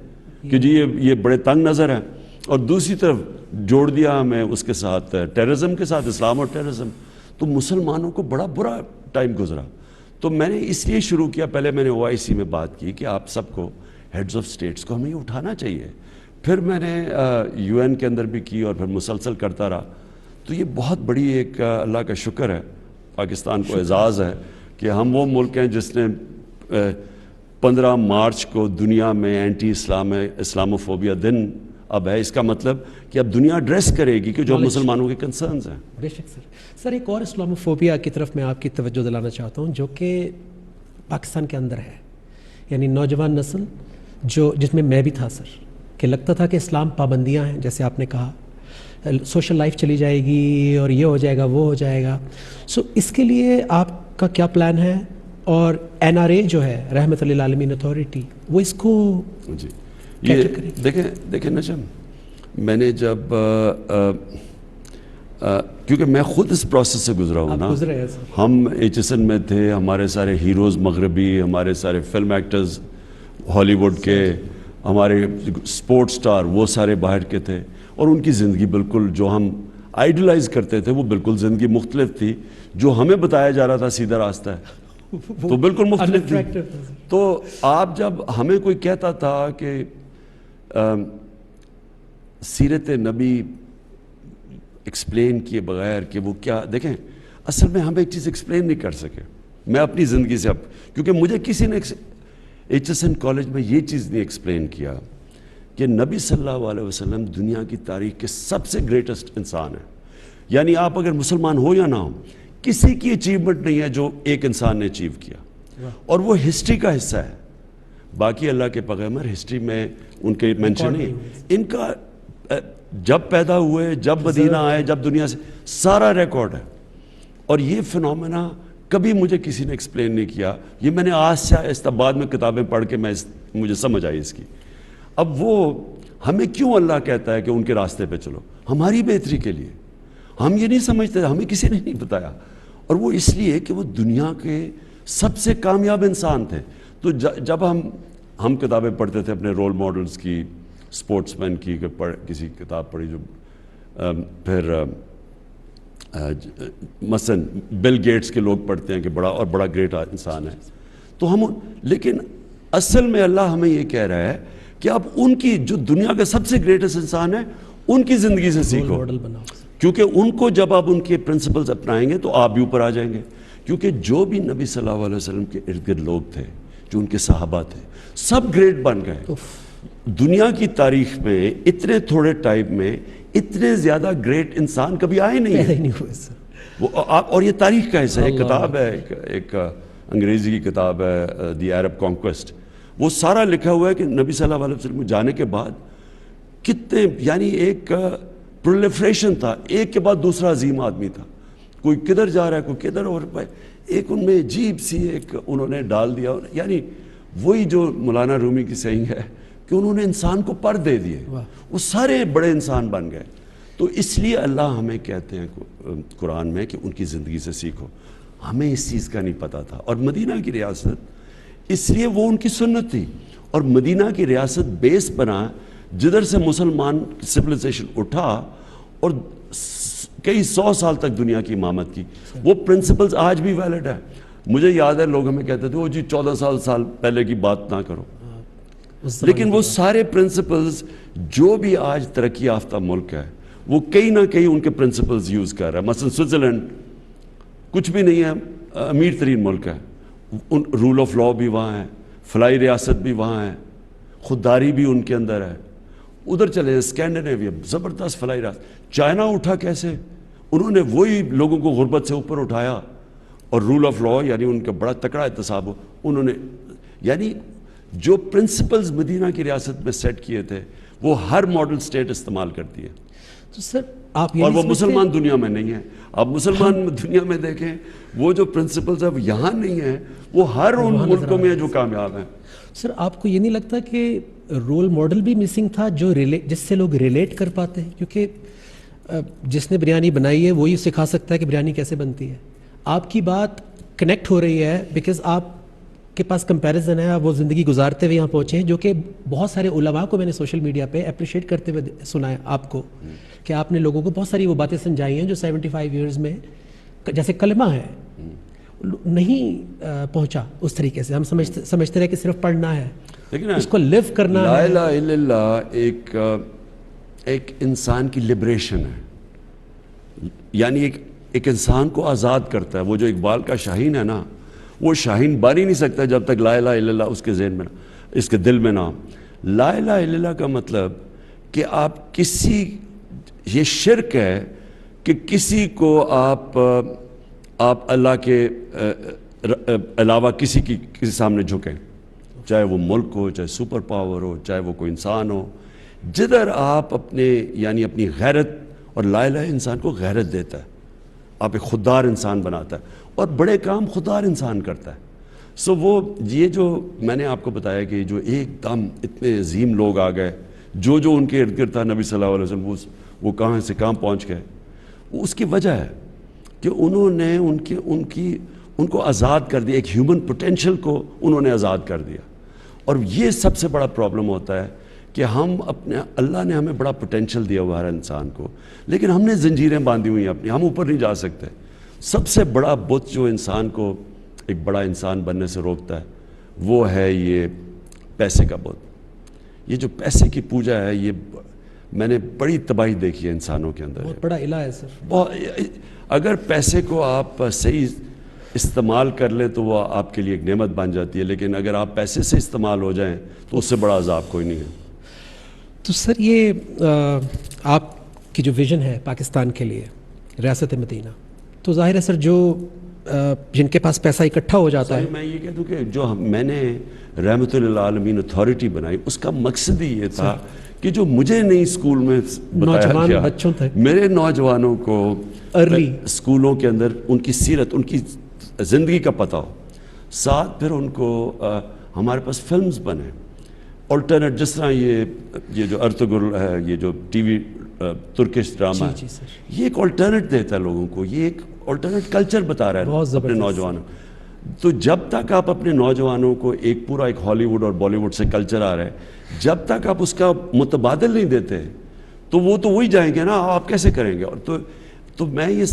کہ جی یہ بڑے تنگ نظر ہیں. اور دوسری طرف جوڑ دیا ہمیں اس کے ساتھ ٹیررزم کے ساتھ، اسلام اور ٹیررزم. تو مسلمانوں کو بڑا برا ٹائم گزرا. تو میں نے اس لیے شروع کیا، پہلے میں نے OIC میں بات کی کہ آپ سب کو ہیڈز آف سٹیٹس کو ہمیں یہ اٹھانا چاہیے. پھر میں نے UN کے اندر بھی کی اور پھر مسلسل کرتا رہا. تو یہ بہت بڑی ایک اللہ کا شکر ہے، پاکستان کو اعزاز ہے کہ ہم وہ ملک ہیں جس نے 15 مارچ کو دنیا میں اینٹی اسلاموفوبیا دن اب ہے. اس کا مطلب کہ اب دنیا ایڈریس کرے گی کہ جو مسلمانوں کے کنسرنز ہیں. بے شک سر. ایک اور اسلاموفوبیا کی طرف میں آپ کی توجہ دلانا چاہتا ہوں جو کہ پاکستان کے اندر ہے، یعنی نوجوان نسل جس میں میں بھی تھا سر، کہ لگتا تھا کہ اسلام پابندیاں ہیں، جیسے آپ نے کہا سوشل لائف چلی جائے گی اور یہ ہو جائے گا وہ ہو جائے گا. سو اس کے لیے آپ کا کیا پلان ہے؟ اور NRA جو ہے رحمت للعالمین اتھارٹی، وہ اس کو جی یہ دیکھیں نجم، میں نے جب کیونکہ میں خود اس پروسیس سے گزرا ہوں نا. ہم HSN میں تھے، ہمارے سارے ہیروز مغربی، ہمارے سارے فلم ایکٹرز ہالی ووڈ کے، ہمارے سپورٹ سٹار وہ سارے باہر کے تھے. اور ان کی زندگی بالکل جو ہم آئیڈلائز کرتے تھے وہ بالکل زندگی مختلف تھی. جو ہمیں بتایا جا رہا تھا سیدھا راستہ ہے تو بالکل مختلف تھی. تو آپ جب ہمیں کوئی کہتا تھا کہ سیرت نبی ایکسپلین کیے بغیر کہ وہ کیا، دیکھیں اصل میں ہم ایک چیز ایکسپلین نہیں کر سکے. میں اپنی زندگی سے کیونکہ مجھے کسی نے HSN کالج میں یہ چیز نہیں ایکسپلین کیا کہ نبی صلی اللہ علیہ وسلم دنیا کی تاریخ کے سب سے گریٹسٹ انسان ہیں. یعنی آپ اگر مسلمان ہو یا نہ ہو، کسی کی اچیومنٹ نہیں ہے جو ایک انسان نے اچیو کیا، اور وہ ہسٹری کا حصہ ہے. باقی اللہ کے پیغمبر ہسٹری میں ان کے مینشن نہیں. ان کا جب پیدا ہوئے، جب مدینہ آئے، جب دنیا سے سارا ریکارڈ ہے. اور یہ فنومینا کبھی مجھے کسی نے ایکسپلین نہیں کیا. یہ میں نے آج سے آہستہ بعد میں کتابیں پڑھ کے مجھے سمجھ آئی اس کی. اب وہ ہمیں کیوں اللہ کہتا ہے کہ ان کے راستے پہ چلو؟ ہماری بہتری کے لیے. ہم یہ نہیں سمجھتے، ہمیں کسی نے نہیں بتایا. اور وہ اس لیے کہ وہ دنیا کے سب سے کامیاب انسان تھے. تو جب ہم کتابیں پڑھتے تھے اپنے رول ماڈلز کی، سپورٹس مین کی، کسی کتاب پڑھی جو پھر مثلا بل گیٹس کے لوگ پڑھتے ہیں کہ بڑا گریٹ انسان ہے. تو لیکن اصل میں اللہ ہمیں یہ کہہ رہا ہے کہ اب ان کی جو دنیا کا سب سے گریٹسٹ انسان ہے ان کی زندگی سے سیکھو، ماڈل بناؤ. کیونکہ ان کو جب آپ ان کے پرنسپلز اپنائیں گے تو آپ بھی اوپر آ جائیں گے. کیونکہ جو بھی نبی صلی اللہ علیہ وسلم کے ارد گرد لوگ تھے، جو ان کے صحابہ تھے، سب گریٹ بن گئے. دنیا کی تاریخ میں اتنے تھوڑے ٹائم میں اتنے زیادہ گریٹ انسان کبھی آئے نہیں پیدا ہیں. ہی نہیں ہوئے سر. وہ اور یہ تاریخ کا حصہ ہے. ایک کتاب ہے، ایک انگریزی کی کتاب ہے، دی عرب کانکویسٹ. وہ سارا لکھا ہوا ہے کہ نبی صلی اللہ علیہ وسلم کو جانے کے بعد کتنے، یعنی ایک پرولیفریشن تھا، ایک کے بعد دوسرا عظیم آدمی تھا. کوئی کدھر جا رہا ہے، کوئی کدھر، اور ایک ان میں عجیب سی ایک انہوں نے ڈال دیا. یعنی وہی جو مولانا رومی کی سینگ ہے کہ انہوں نے انسان کو پر دے دیے، وہ سارے بڑے انسان بن گئے. تو اس لیے اللہ ہمیں کہتے ہیں قرآن میں کہ ان کی زندگی سے سیکھو. ہمیں اس چیز کا نہیں پتہ تھا. اور مدینہ کی ریاست اس لیے وہ ان کی سنت تھی. اور مدینہ کی ریاست بیس بنا جدھر سے مسلمان سویلائزیشن اٹھا اور کئی 100 سال تک دنیا کی امامت کی. وہ پرنسپلز آج بھی ویلڈ ہے. مجھے یاد ہے لوگ ہمیں کہتے تھے وہ جی 14 سال پہلے کی بات نہ کرو، لیکن وہ سارے پرنسپلز جو بھی آج ترقی یافتہ ملک ہے وہ کہیں نہ کہیں ان کے پرنسپلز یوز کر رہا ہے. مثلا سوئٹزرلینڈ کچھ بھی نہیں ہے، امیر ترین ملک ہے. رول آف لا بھی وہاں ہے، فلائی ریاست بھی وہاں ہے، خودداری بھی ان کے اندر ہے. ادھر چلے اسکینڈینیویا، زبردست فلائی ریاست. چائنا اٹھا کیسے؟ انہوں نے وہی لوگوں کو غربت سے اوپر اٹھایا اور رول آف لا، یعنی ان کا بڑا تکڑا احتساب ہو. انہوں نے یعنی جو پرنسپلز مدینہ کی ریاست میں سیٹ کیے تھے وہ ہر ماڈل سٹیٹ استعمال کرتی ہے. تو سر آپ یہ اور وہ مسلمان دنیا میں نہیں ہیں. آپ مسلمان دنیا میں دیکھیں وہ جو پرنسپلز اب یہاں نہیں ہیں وہ ہر ان ملکوں میں جو کامیاب ہیں. سر آپ کو یہ نہیں لگتا کہ رول ماڈل بھی مسنگ تھا جو جس سے لوگ ریلیٹ کر پاتے ہیں؟ کیونکہ جس نے بریانی بنائی ہے وہی سکھا سکتا ہے کہ بریانی کیسے بنتی ہے. آپ کی بات کنیکٹ ہو رہی ہے بیکاز آپ کے پاس کمپیریزن ہے، آپ وہ زندگی گزارتے ہوئے یہاں پہنچے ہیں، جو کہ بہت سارے علماء کو میں نے سوشل میڈیا پہ اپریشیٹ کرتے ہوئے سنا ہے آپ کو کہ آپ نے لوگوں کو بہت ساری وہ باتیں سمجھائی ہیں جو 75 ایئرز میں جیسے کلمہ ہے نہیں پہنچا اس طریقے سے. ہم سمجھتے رہے کہ صرف پڑھنا ہے، لیکن اس کو لیو کرنا لا ہے. الہ الا اللہ ایک انسان کی لبریشن ہے، یعنی ایک انسان کو آزاد کرتا ہے. وہ جو اقبال کا شاہین ہے نا، وہ شاہین بن ہی نہیں سکتا جب تک لا الہ الا اللہ اس کے ذہن میں نہ، اس کے دل میں نہ. لا الہ الا اللہ کا مطلب کہ آپ کسی، یہ شرک ہے کہ کسی کو آپ اللہ کے علاوہ کسی سامنے جھکیں، چاہے وہ ملک ہو، چاہے سپر پاور ہو، چاہے وہ کوئی انسان ہو. جدھر آپ یعنی اپنی غیرت، اور لا الہ انسان کو غیرت دیتا ہے، آپ ایک خوددار انسان بناتا ہے اور بڑے کام خوددار انسان کرتا ہے. وہ یہ جو میں نے آپ کو بتایا کہ جو ایک دم اتنے عظیم لوگ آ گئے، جو ان کے ارد گرد تھا نبی صلی اللہ علیہ وسلم، وہ کہاں سے کہاں پہنچ گئے. وہ اس کی وجہ ہے کہ انہوں نے ان کو آزاد کر دیا، ایک ہیومن پوٹینشل کو انہوں نے آزاد کر دیا. اور یہ سب سے بڑا پرابلم ہوتا ہے کہ اللہ نے ہمیں بڑا پوٹینشل دیا ہوا ہر انسان کو، لیکن ہم نے زنجیریں باندھی ہوئی ہیں اپنی، ہم اوپر نہیں جا سکتے. سب سے بڑا بت جو انسان کو ایک بڑا انسان بننے سے روکتا ہے وہ ہے یہ پیسے کا بت. یہ جو پیسے کی پوجا ہے، یہ میں نے بڑی تباہی دیکھی ہے انسانوں کے اندر. بہت بڑا الہ ہے سر. اگر پیسے کو آپ صحیح استعمال کر لیں تو وہ آپ کے لیے ایک نعمت بن جاتی ہے، لیکن اگر آپ پیسے سے استعمال ہو جائیں تو اس سے بڑا عذاب کوئی نہیں ہے. تو سر یہ آپ کی جو ویژن ہے پاکستان کے لیے، ریاست مدینہ، تو ظاہر ہے سر جن کے پاس پیسہ اکٹھا ہو جاتا ہے. میں یہ کہہ دوں کہ جو میں نے رحمت للعالمین اتھارٹی بنائی، اس کا مقصد ہی یہ تھا کہ جو مجھے نہیں اسکول میں بتایا گیا، بچوں تھے، میرے نوجوانوں کو ارلی اسکولوں کے اندر ان کی سیرت، ان کی زندگی کا پتہ ہو. ساتھ پھر ان کو ہمارے پاس فلمز بنے الٹرنیٹ، جس طرح یہ جو ارطغرل ہے، یہ جو ٹی وی ترکش ڈرامہ ہے، یہ ایک الٹرنیٹ دیتا ہے لوگوں کو، یہ ایک الٹرنیٹ کلچر بتا رہا ہے اپنے نوجوانوں. تو جب تک آپ اپنے نوجوانوں کو ایک ہالی ووڈ اور بالی ووڈ سے کلچر آ رہا ہے، جب تک آپ اس کا متبادل نہیں دیتے تو وہ تو وہی جائیں گے نا، آپ کیسے کریں گے. اور تو میں یہ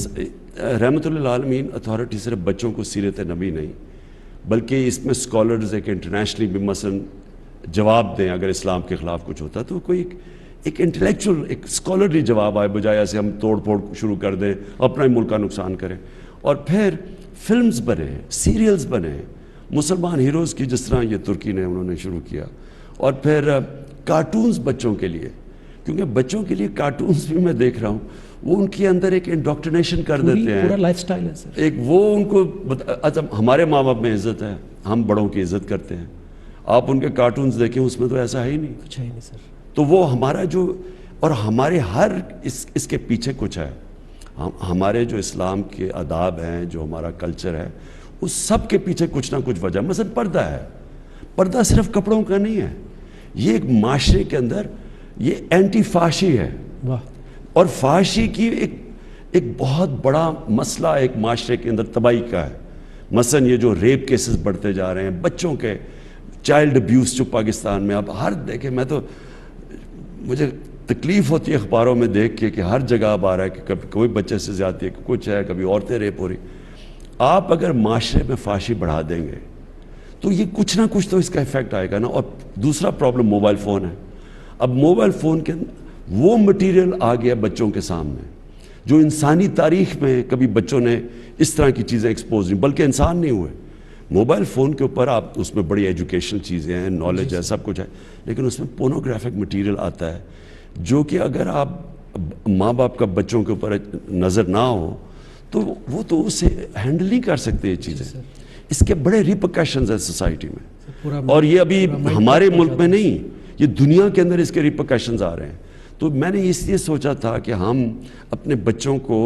رحمت للعالمین اتھارٹی صرف بچوں کو سیرت نبی نہیں، بلکہ اس میں اسکالرز ایک انٹرنیشنلی بھی مثلا جواب دیں اگر اسلام کے خلاف کچھ ہوتا ہے تو کوئی ایک انٹلیکچوئل ایک اسکالرلی جواب آئے بجائے ایسے ہم توڑ پھوڑ شروع کر دیں اپنا ہی ملک کا نقصان کریں. اور پھر فلمز بنے, سیریلز بنے مسلمان ہیروز کی, جس طرح یہ ترکی نے انہوں نے شروع کیا, اور پھر کارٹونز بچوں کے لیے, کیونکہ بچوں کے لیے کارٹونز بھی میں دیکھ رہا ہوں, وہ ان کے اندر ایک انڈوکٹرینیشن کر دیتے ہیں, پورا لائف سٹائل ہے سر. ایک وہ ان کو اچھا ہمارے ماں باپ میں عزت ہے, ہم بڑوں کی عزت کرتے ہیں, آپ ان کے کارٹونز دیکھیں اس میں تو ایسا ہے ہی نہیں, کچھ ہے ہی نہیں سر. تو وہ ہمارا جو, اور ہمارے ہر اس کے پیچھے کچھ ہے, ہمارے جو اسلام کے آداب ہیں, جو ہمارا کلچر ہے, اس سب کے پیچھے کچھ نہ کچھ وجہ. مثلا پردہ ہے, پردہ صرف کپڑوں کا نہیں ہے, یہ ایک معاشرے کے اندر یہ اینٹی فحاشی ہے, واہ, اور فحاشی کی ایک بہت بڑا مسئلہ ایک معاشرے کے اندر تباہی کا ہے. مثلا یہ جو ریپ کیسز بڑھتے جا رہے ہیں, بچوں کے چائلڈ ابیوز جو پاکستان میں اب ہر دیکھیں, میں تو مجھے تکلیف ہوتی ہے اخباروں میں دیکھ کے کہ ہر جگہ اب آ رہا ہے کہ کبھی کوئی بچے سے زیادتی ہے, کچھ ہے, کبھی عورتیں ریپ ہو رہی. آپ اگر معاشرے میں فحاشی بڑھا دیں گے تو یہ کچھ نہ کچھ تو اس کا ایفیکٹ آئے گا نا. اور دوسرا پرابلم موبائل فون ہے. اب موبائل فون کے وہ مٹیریل آ گیا بچوں کے سامنے جو انسانی تاریخ میں کبھی بچوں نے اس طرح کی چیزیں ایکسپوز نہیں, بلکہ انسان نہیں ہوئے. موبائل فون کے اوپر آپ اس میں بڑی ایجوکیشنل چیزیں ہیں, نالج ہے, سب کچھ ہے, لیکن اس میں پورنوگرافک مٹیریل آتا ہے جو کہ اگر آپ ماں باپ کا بچوں کے اوپر نظر نہ ہو تو وہ تو اسے ہینڈل نہیں کر سکتے یہ چیزیں. اس کے بڑے ریپرکشنز ہیں سوسائٹی میں, اور یہ ابھی ہمارے ملک میں نہیں, یہ دنیا کے اندر اس کے ریپرکشنز آ رہے ہیں. تو میں نے اس لیے سوچا تھا کہ ہم اپنے بچوں کو,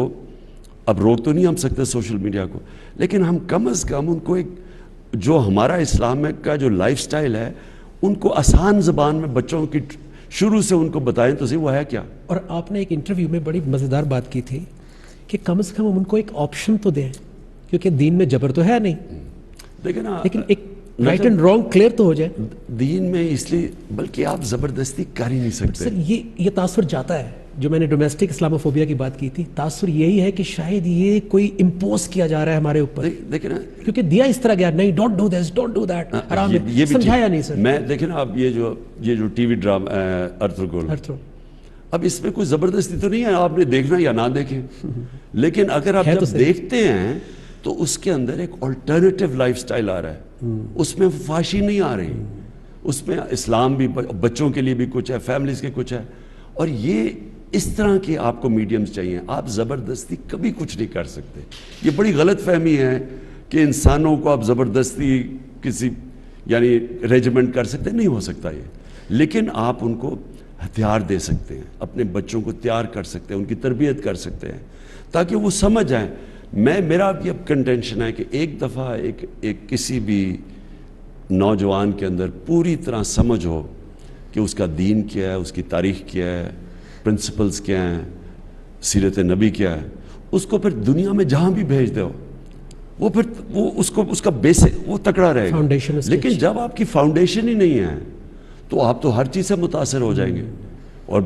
اب روک تو نہیں ہم سکتے سوشل میڈیا کو, لیکن ہم کم از کم ان کو ایک جو ہمارا اسلام کا جو لائف سٹائل ہے ان کو آسان زبان میں بچوں کی شروع سے ان کو بتائیں تو صحیح وہ ہے کیا. اور آپ نے ایک انٹرویو میں بڑی مزیدار بات کی تھی کہ کم از کم ہم ان کو ایک آپشن تو دیں, کیونکہ دین میں جبر تو ہے نہیں, دیکھیں نا, لیکن ایک رائٹ اینڈ رانگ کلیئر تو ہو جائے. دین میں اس لیے بلکہ آپ زبردستی کر ہی نہیں سکتے. سر یہ تاثر جاتا ہے, جو میں نے ڈومیسٹک اسلاموفوبیا کی بات کی تھی, تاثر یہی ہے کہ شاید یہ کوئی امپوز کیا جا رہا ہے ہمارے اوپر, دیکھیں نا, کیونکہ دیا اس طرح گیا, نہیں don't do this, don't do that, آرام یہ بھی سمجھایا نہیں سر. میں دیکھیں نا, اب یہ جو ٹی وی ڈرامہ ارطغرل, اب اس میں کوئی زبردستی تو نہیں ہے, آپ نے دیکھنا یا نہ دیکھیں, لیکن اگر آپ جب دیکھتے ہیں تو اس کے اندر ایک آلٹرنیٹیو لائف سٹائل آ رہا ہے, اس میں فحاشی نہیں آ رہی, اس میں اسلام بھی, بچوں کے لیے بھی کچھ ہے, فیملیز کے کچھ ہے. اور یہ اس طرح کے آپ کو میڈیمز چاہیے, آپ زبردستی کبھی کچھ نہیں کر سکتے. یہ بڑی غلط فہمی ہے کہ انسانوں کو آپ زبردستی کسی یعنی ریجیمنٹ کر سکتے, نہیں ہو سکتا یہ, لیکن آپ ان کو ہتھیار دے سکتے ہیں, اپنے بچوں کو تیار کر سکتے ہیں, ان کی تربیت کر سکتے ہیں تاکہ وہ سمجھ جائیں. میرا اب یہ کنٹینشن ہے کہ ایک دفعہ ایک کسی بھی نوجوان کے اندر پوری طرح سمجھ ہو کہ اس کا دین کیا ہے, اس کی تاریخ کیا ہے, پرنسپلز کیا ہیں, سیرت نبی کیا ہے, اس کو پھر دنیا میں جہاں بھی بھیج دو وہ پھر وہ اس کا بیسک وہ تکڑا رہے گا. لیکن جب آپ کی فاؤنڈیشن ہی نہیں ہے تو آپ تو ہر چیز سے متاثر ہو جائیں گے. اور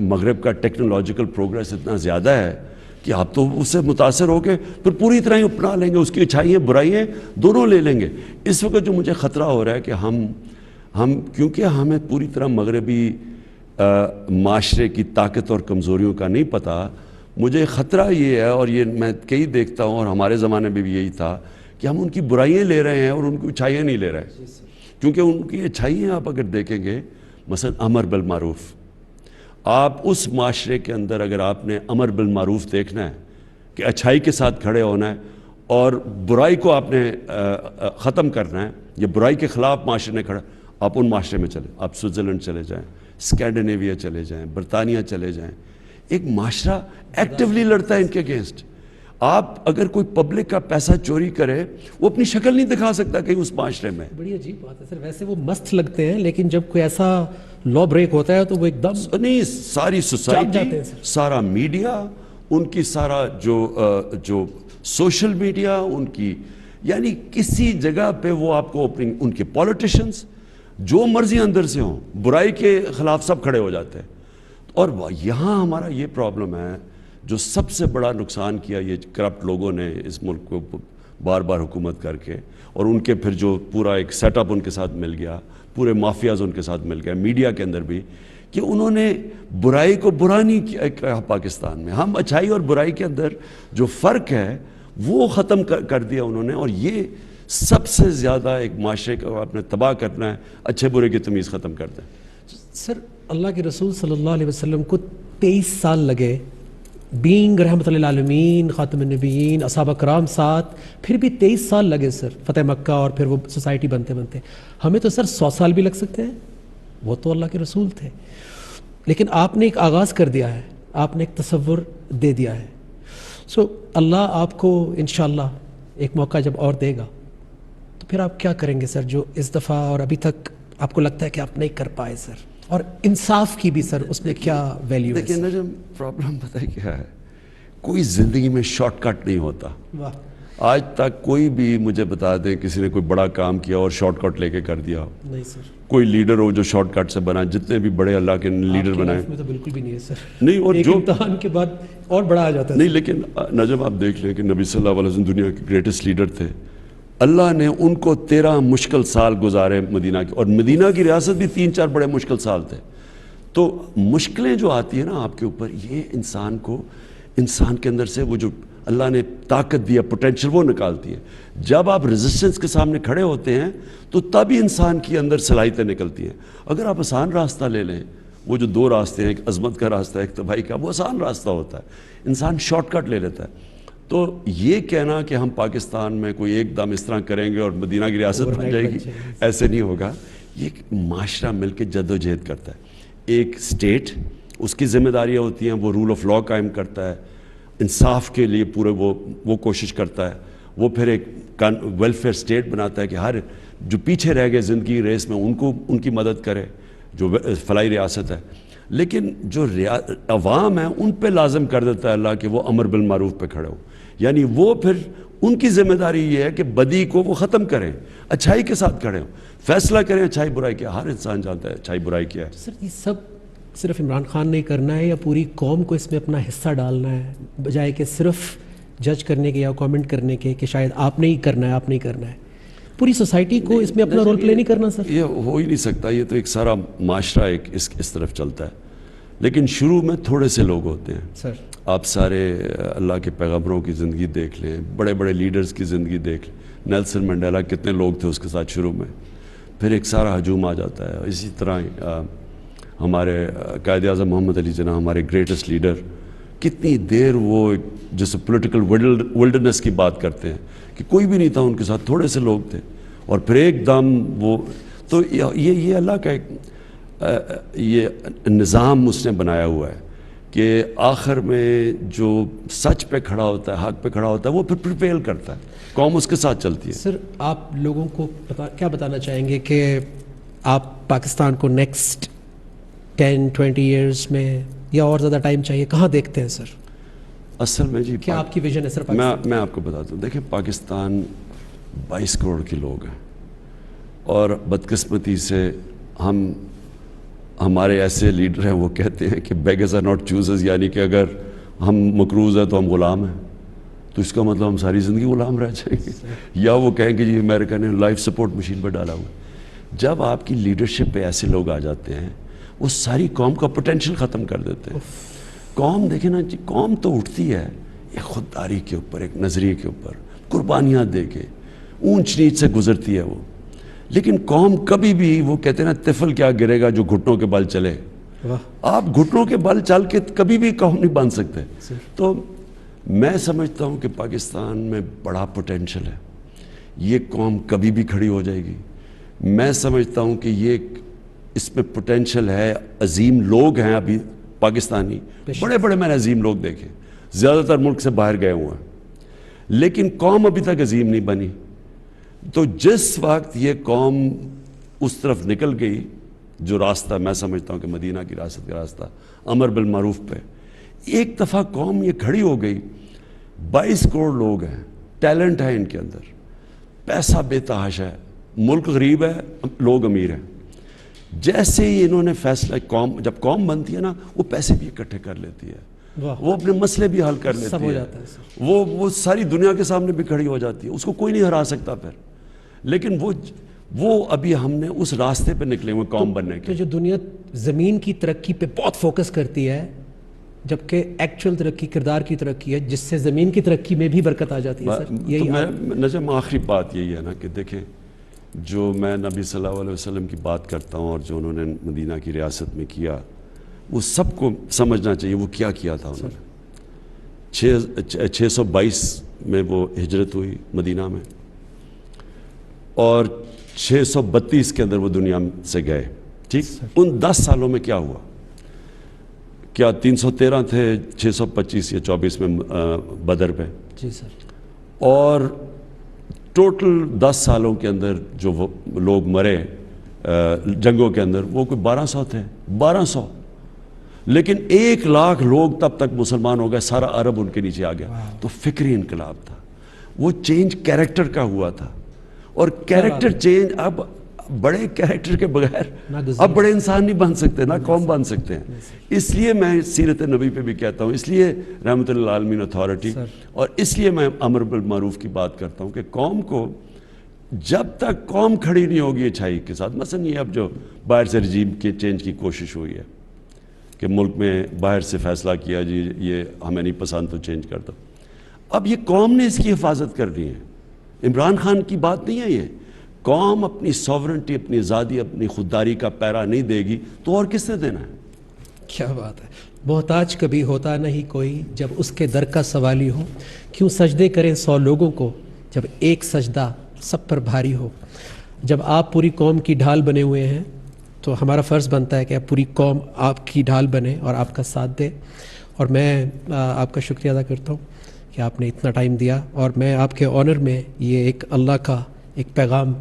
مغرب کا ٹیکنالوجیکل پروگریس اتنا زیادہ ہے کہ آپ تو اس سے متاثر ہو کے پھر پوری طرح ہی اپنا لیں گے, اس کی اچھائیاں برائیاں دونوں لے لیں گے. اس وقت جو مجھے خطرہ ہو رہا ہے کہ ہم کیونکہ ہمیں پوری طرح مغربی معاشرے کی طاقت اور کمزوریوں کا نہیں پتہ, مجھے خطرہ یہ ہے, اور یہ میں کئی دیکھتا ہوں اور ہمارے زمانے میں بھی یہی تھا, کہ ہم ان کی برائیاں لے رہے ہیں اور ان کی اچھائیاں نہیں لے رہے. کیونکہ ان کی اچھائیاں آپ اگر دیکھیں گے, مثلا امر بالمعروف, آپ اس معاشرے کے اندر اگر آپ نے امر بالمعروف دیکھنا ہے کہ اچھائی کے ساتھ کھڑے ہونا ہے اور برائی کو آپ نے ختم کرنا ہے, یا برائی کے خلاف معاشرے نے کھڑا, آپ ان معاشرے میں چلیں, آپ سوئٹزرلینڈ چلے جائیں, اسکینڈینیویا چلے جائیں, برطانیہ چلے جائیں, ایک معاشرہ ایکٹیولی لڑتا ہے ان کے اگینسٹ. آپ اگر کوئی پبلک کا پیسہ چوری کرے وہ اپنی شکل نہیں دکھا سکتا کہیں اس معاشرے میں. بڑی عجیب بات ہے سر, ویسے وہ مست لگتے ہیں لیکن جب کوئی ایسا لا بریک ہوتا ہے تو وہ ایک دم نہیں, ساری سوسائٹی, سارا میڈیا, ان کی سارا جو سوشل میڈیا ان کی, یعنی کسی جگہ پہ وہ آپ کو اپنی, ان کے پولیٹیشنز جو مرضی اندر سے ہوں, برائی کے خلاف سب کھڑے ہو جاتے ہیں. اور یہاں ہمارا یہ پرابلم ہے, جو سب سے بڑا نقصان کیا یہ کرپٹ لوگوں نے اس ملک کو بار بار حکومت کر کے, اور ان کے پھر جو پورا ایک سیٹ اپ ان کے ساتھ مل گیا, پورے مافیاز ان کے ساتھ مل گئے, میڈیا کے اندر بھی, کہ انہوں نے برائی کو برا نہیں کیا پاکستان میں. ہم اچھائی اور برائی کے اندر جو فرق ہے وہ ختم کر دیا انہوں نے. اور یہ سب سے زیادہ ایک معاشرے کو آپ نے تباہ کرنا ہے, اچھے برے کی تمیز ختم کر دیں. سر اللہ کے رسول صلی اللہ علیہ وسلم کو 23 سال لگے بینگ رحمت للعالمین خاتم النبیین اصحاب کرام ساتھ, پھر بھی 23 سال لگے سر فتح مکہ اور پھر وہ سوسائٹی بنتے بنتے. ہمیں تو سر 100 سال بھی لگ سکتے ہیں, وہ تو اللہ کے رسول تھے. لیکن آپ نے ایک آغاز کر دیا ہے, آپ نے ایک تصور دے دیا ہے. سو اللہ آپ کو انشاءاللہ ایک موقع جب اور دے گا تو پھر آپ کیا کریں گے سر, جو اس دفعہ اور ابھی تک آپ کو لگتا ہے کہ آپ نہیں کر پائے سر, اور انصاف کی بھی سر اس میں کیا ویلیو ہے؟ دیکھیں نجم, پرابلم پتہ ہے کیا ہے, کوئی زندگی میں شارٹ کٹ نہیں ہوتا. واہ, آج تک کوئی بھی مجھے بتا دیں کسی نے کوئی بڑا کام کیا اور شارٹ کٹ لے کے کر دیا ہو. نہیں سر, کوئی لیڈر ہو جو شارٹ کٹ سے بنا, جتنے بھی بڑے اللہ کے لیڈر بنائے میں تو بالکل بھی نہیں ہے سر. نہیں, اور ایک جو امتحان کے بعد اور بڑا آ جاتا ہے. نہیں, لیکن نجم آپ دیکھ لیں کہ نبی صلی اللہ علیہ وسلم دنیا کے گریٹسٹ لیڈر تھے. اللہ نے ان کو 13 مشکل سال گزارے مدینہ کے, اور مدینہ کی ریاست بھی 3-4 بڑے مشکل سال تھے. تو مشکلیں جو آتی ہیں نا آپ کے اوپر, یہ انسان کے اندر سے وہ جو اللہ نے طاقت دیا, پوٹینشل, وہ نکالتی ہے. جب آپ ریزسٹنس کے سامنے کھڑے ہوتے ہیں تو تب ہی انسان کے اندر صلاحیتیں نکلتی ہیں. اگر آپ آسان راستہ لے لیں, وہ جو 2 راستے ہیں, ایک عظمت کا راستہ ہے, ایک تباہی کا, وہ آسان راستہ ہوتا ہے, انسان شارٹ کٹ لے لیتا ہے. تو یہ کہنا کہ ہم پاکستان میں کوئی ایک دم اس طرح کریں گے اور مدینہ کی ریاست بن جائے گی, ایسے نہیں ہوگا. یہ معاشرہ مل کے جد و جہد کرتا ہے. ایک اسٹیٹ, اس کی ذمہ داریاں ہوتی ہیں, وہ رول آف لا قائم کرتا ہے, انصاف کے لیے پورے وہ کوشش کرتا ہے. وہ پھر ایک ویلفیئر اسٹیٹ بناتا ہے کہ ہر جو پیچھے رہ گئے زندگی ریس میں ان کی مدد کرے, جو فلاحی ریاست ہے. لیکن جو عوام ہیں ان پہ لازم کر دیتا ہے اللہ کہ وہ امر بالمعروف پہ کھڑے ہوں. یعنی وہ پھر ان کی ذمہ داری یہ ہے کہ بدی کو وہ ختم کریں, اچھائی کے ساتھ کھڑے ہوں, فیصلہ کریں اچھائی برائی کیا. ہر انسان جانتا ہے اچھائی برائی کیا ہے. سر یہ سب صرف عمران خان نے کرنا ہے یا پوری قوم کو اس میں اپنا حصہ ڈالنا ہے, بجائے کہ صرف جج کرنے کے یا کامنٹ کرنے کے کہ شاید آپ نے ہی کرنا ہے, آپ نہیں کرنا ہے. پوری سوسائٹی کو اس میں اپنا رول پلے نہیں کرنا سر؟ یہ ہو ہی نہیں سکتا. یہ تو ایک سارا معاشرہ ایک اس طرف چلتا ہے. لیکن شروع میں تھوڑے سے لوگ ہوتے ہیں سر. آپ سارے اللہ کے پیغمبروں کی زندگی دیکھ لیں, بڑے بڑے لیڈرز کی زندگی دیکھ لیں. نیلسن منڈیلا, کتنے لوگ تھے اس کے ساتھ شروع میں, پھر ایک سارا ہجوم آ جاتا ہے. اسی طرح ہمارے قائد اعظم محمد علی جناح, ہمارے گریٹسٹ لیڈر, کتنی دیر وہ جیسے پولیٹیکل ولڈرنس کی بات کرتے ہیں کہ کوئی بھی نہیں تھا ان کے ساتھ, تھوڑے سے لوگ تھے, اور پھر ایک دم وہ. تو یہ اللہ کا ایک یہ نظام اس نے بنایا ہوا ہے کہ آخر میں جو سچ پہ کھڑا ہوتا ہے, حق پہ کھڑا ہوتا ہے, وہ پھر پریویل کرتا ہے, قوم اس کے ساتھ چلتی ہے. سر آپ لوگوں کو کیا بتانا چاہیں گے کہ آپ پاکستان کو نیکسٹ 10-20 ایئرز میں یا اور زیادہ ٹائم چاہیے, کہاں دیکھتے ہیں سر؟ اصل میں جی کیا آپ کی ویژن ہے سر؟ میں آپ کو بتاتا ہوں. دیکھیں پاکستان 22 کروڑ کے لوگ ہیں, اور بدقسمتی سے ہمارے ایسے لیڈر ہیں وہ کہتے ہیں کہ بیگرز آر ناٹ چوزرز, یعنی کہ اگر ہم مقروض ہیں تو ہم غلام ہیں. تو اس کا مطلب ہم ساری زندگی غلام رہ جائیں گے. یا وہ کہیں کہ جی امریکہ نے لائف سپورٹ مشین پر ڈالا ہوا. جب آپ کی لیڈرشپ پہ ایسے لوگ آ جاتے ہیں, وہ ساری قوم کا پوٹینشیل ختم کر دیتے ہیں. قوم دیکھیں نا جی, قوم تو اٹھتی ہے ایک خودداری کے اوپر, ایک نظریے کے اوپر, قربانیاں دے کے اونچ نیچ سے گزرتی ہے وہ. لیکن قوم کبھی بھی, وہ کہتے ہیں نا طفل کیا گرے گا جو گھٹنوں کے بل چلے. آپ گھٹنوں کے بل چل کے کبھی بھی قوم نہیں بن سکتے. تو میں سمجھتا ہوں کہ پاکستان میں بڑا پوٹینشل ہے, یہ قوم کبھی بھی کھڑی ہو جائے گی. میں سمجھتا ہوں کہ یہ اس میں پوٹینشل ہے. عظیم لوگ ہیں ابھی پاکستانی, بڑے بڑے میں نے عظیم لوگ دیکھے, زیادہ تر ملک سے باہر گئے ہوئے ہیں, لیکن قوم ابھی تک عظیم نہیں بنی. تو جس وقت یہ قوم اس طرف نکل گئی, جو راستہ میں سمجھتا ہوں کہ مدینہ کی ریاست کا راستہ, امر بالمعروف پہ, ایک دفعہ قوم یہ کھڑی ہو گئی. 22 کروڑ لوگ ہیں, ٹیلنٹ ہے ان کے اندر, پیسہ بے تحاشا ہے, ملک غریب ہے, لوگ امیر ہیں. جیسے ہی انہوں نے فیصلہ, جب قوم بنتی ہے نا, وہ پیسے بھی اکٹھے کر لیتی ہے, وہ اپنے مسئلے بھی حل کر لیتی ہے, وہ ساری دنیا کے سامنے بھی کھڑی ہو جاتی ہے, اس کو کوئی نہیں ہرا سکتا پھر. لیکن وہ ابھی ہم نے اس راستے پہ نکلے ہوئے قوم بننے تو کے. جو دنیا زمین کی ترقی پہ بہت فوکس کرتی ہے جبکہ ایکچوئل ترقی کردار کی ترقی ہے جس سے زمین کی ترقی میں بھی برکت آ جاتی ہے سر. تو یہی میں نجم آخری بات یہی ہے نا کہ دیکھیں جو میں نبی صلی اللہ علیہ وسلم کی بات کرتا ہوں اور جو انہوں نے مدینہ کی ریاست میں کیا وہ سب کو سمجھنا چاہیے وہ کیا کیا تھا انہوں نے. 622 میں وہ ہجرت ہوئی مدینہ میں اور 632 کے اندر وہ دنیا سے گئے. ٹھیک, ان 10 سالوں میں کیا ہوا؟ کیا 313 تھے 625 یا 24 میں بدر پہ؟ جی سر. اور ٹوٹل 10 سالوں کے اندر جو وہ لوگ مرے جنگوں کے اندر وہ کوئی 1200 تھے. 1200 لیکن 1 لاکھ لوگ تب تک مسلمان ہو گئے, سارا عرب ان کے نیچے آ گیا. تو فکری انقلاب تھا, وہ چینج کیریکٹر کا ہوا تھا. اور کیریکٹر چینج اب بڑے کیریکٹر کے بغیر اب بڑے انسان نہیں بن سکتے, نہ قوم بن سکتے ہیں. اس لیے میں سیرت نبی پہ بھی کہتا ہوں, اس لیے رحمۃ اللہ عالمین اتھارٹی, اور اس لیے میں امر بالمعروف کی بات کرتا ہوں کہ قوم کو جب تک قوم کھڑی نہیں ہوگی اچھائی کے ساتھ. مثلا یہ اب جو باہر سے رجیم کے چینج کی کوشش ہوئی ہے کہ ملک میں باہر سے فیصلہ کیا جی یہ ہمیں نہیں پسند تو چینج کر دو, اب یہ قوم نے اس کی حفاظت کرنی ہے. عمران خان کی بات نہیں ہے یہ. قوم اپنی سوورنٹی, اپنی آزادی, اپنی خودداری کا پیرا نہیں دے گی تو اور کس نے دینا ہے؟ کیا بات ہے. محتاج کبھی ہوتا نہیں کوئی جب اس کے در کا سوالی ہو, کیوں سجدے کریں 100 لوگوں کو جب ایک سجدہ سب پر بھاری ہو. جب آپ پوری قوم کی ڈھال بنے ہوئے ہیں تو ہمارا فرض بنتا ہے کہ اب پوری قوم آپ کی ڈھال بنے اور آپ کا ساتھ دے. اور میں آپ کا شکریہ ادا کرتا ہوں کہ آپ نے اتنا ٹائم دیا, اور میں آپ کے آنر میں یہ ایک اللہ کا ایک پیغام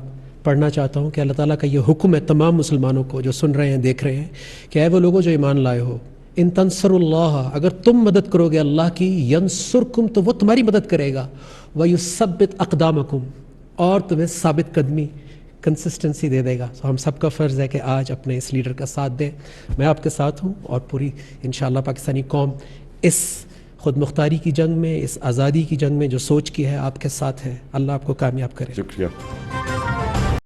پڑھنا چاہتا ہوں کہ اللہ تعالیٰ کا یہ حکم ہے تمام مسلمانوں کو جو سن رہے ہیں, دیکھ رہے ہیں, کہ اے وہ لوگوں جو ایمان لائے ہو, ان تنصر اللہ, اگر تم مدد کرو گے اللہ کی, ینصرکم, تو وہ تمہاری مدد کرے گا, ویثبت اقدامکم, اور تمہیں ثابت قدمی کنسسٹنسی دے دے گا. تو ہم سب کا فرض ہے کہ آج اپنے اس لیڈر کا ساتھ دیں. میں آپ کے ساتھ ہوں اور پوری انشاءاللہ پاکستانی قوم اس خود مختاری کی جنگ میں, اس آزادی کی جنگ میں جو سوچ کی ہے آپ کے ساتھ ہے. اللہ آپ کو کامیاب کرے. شکریہ.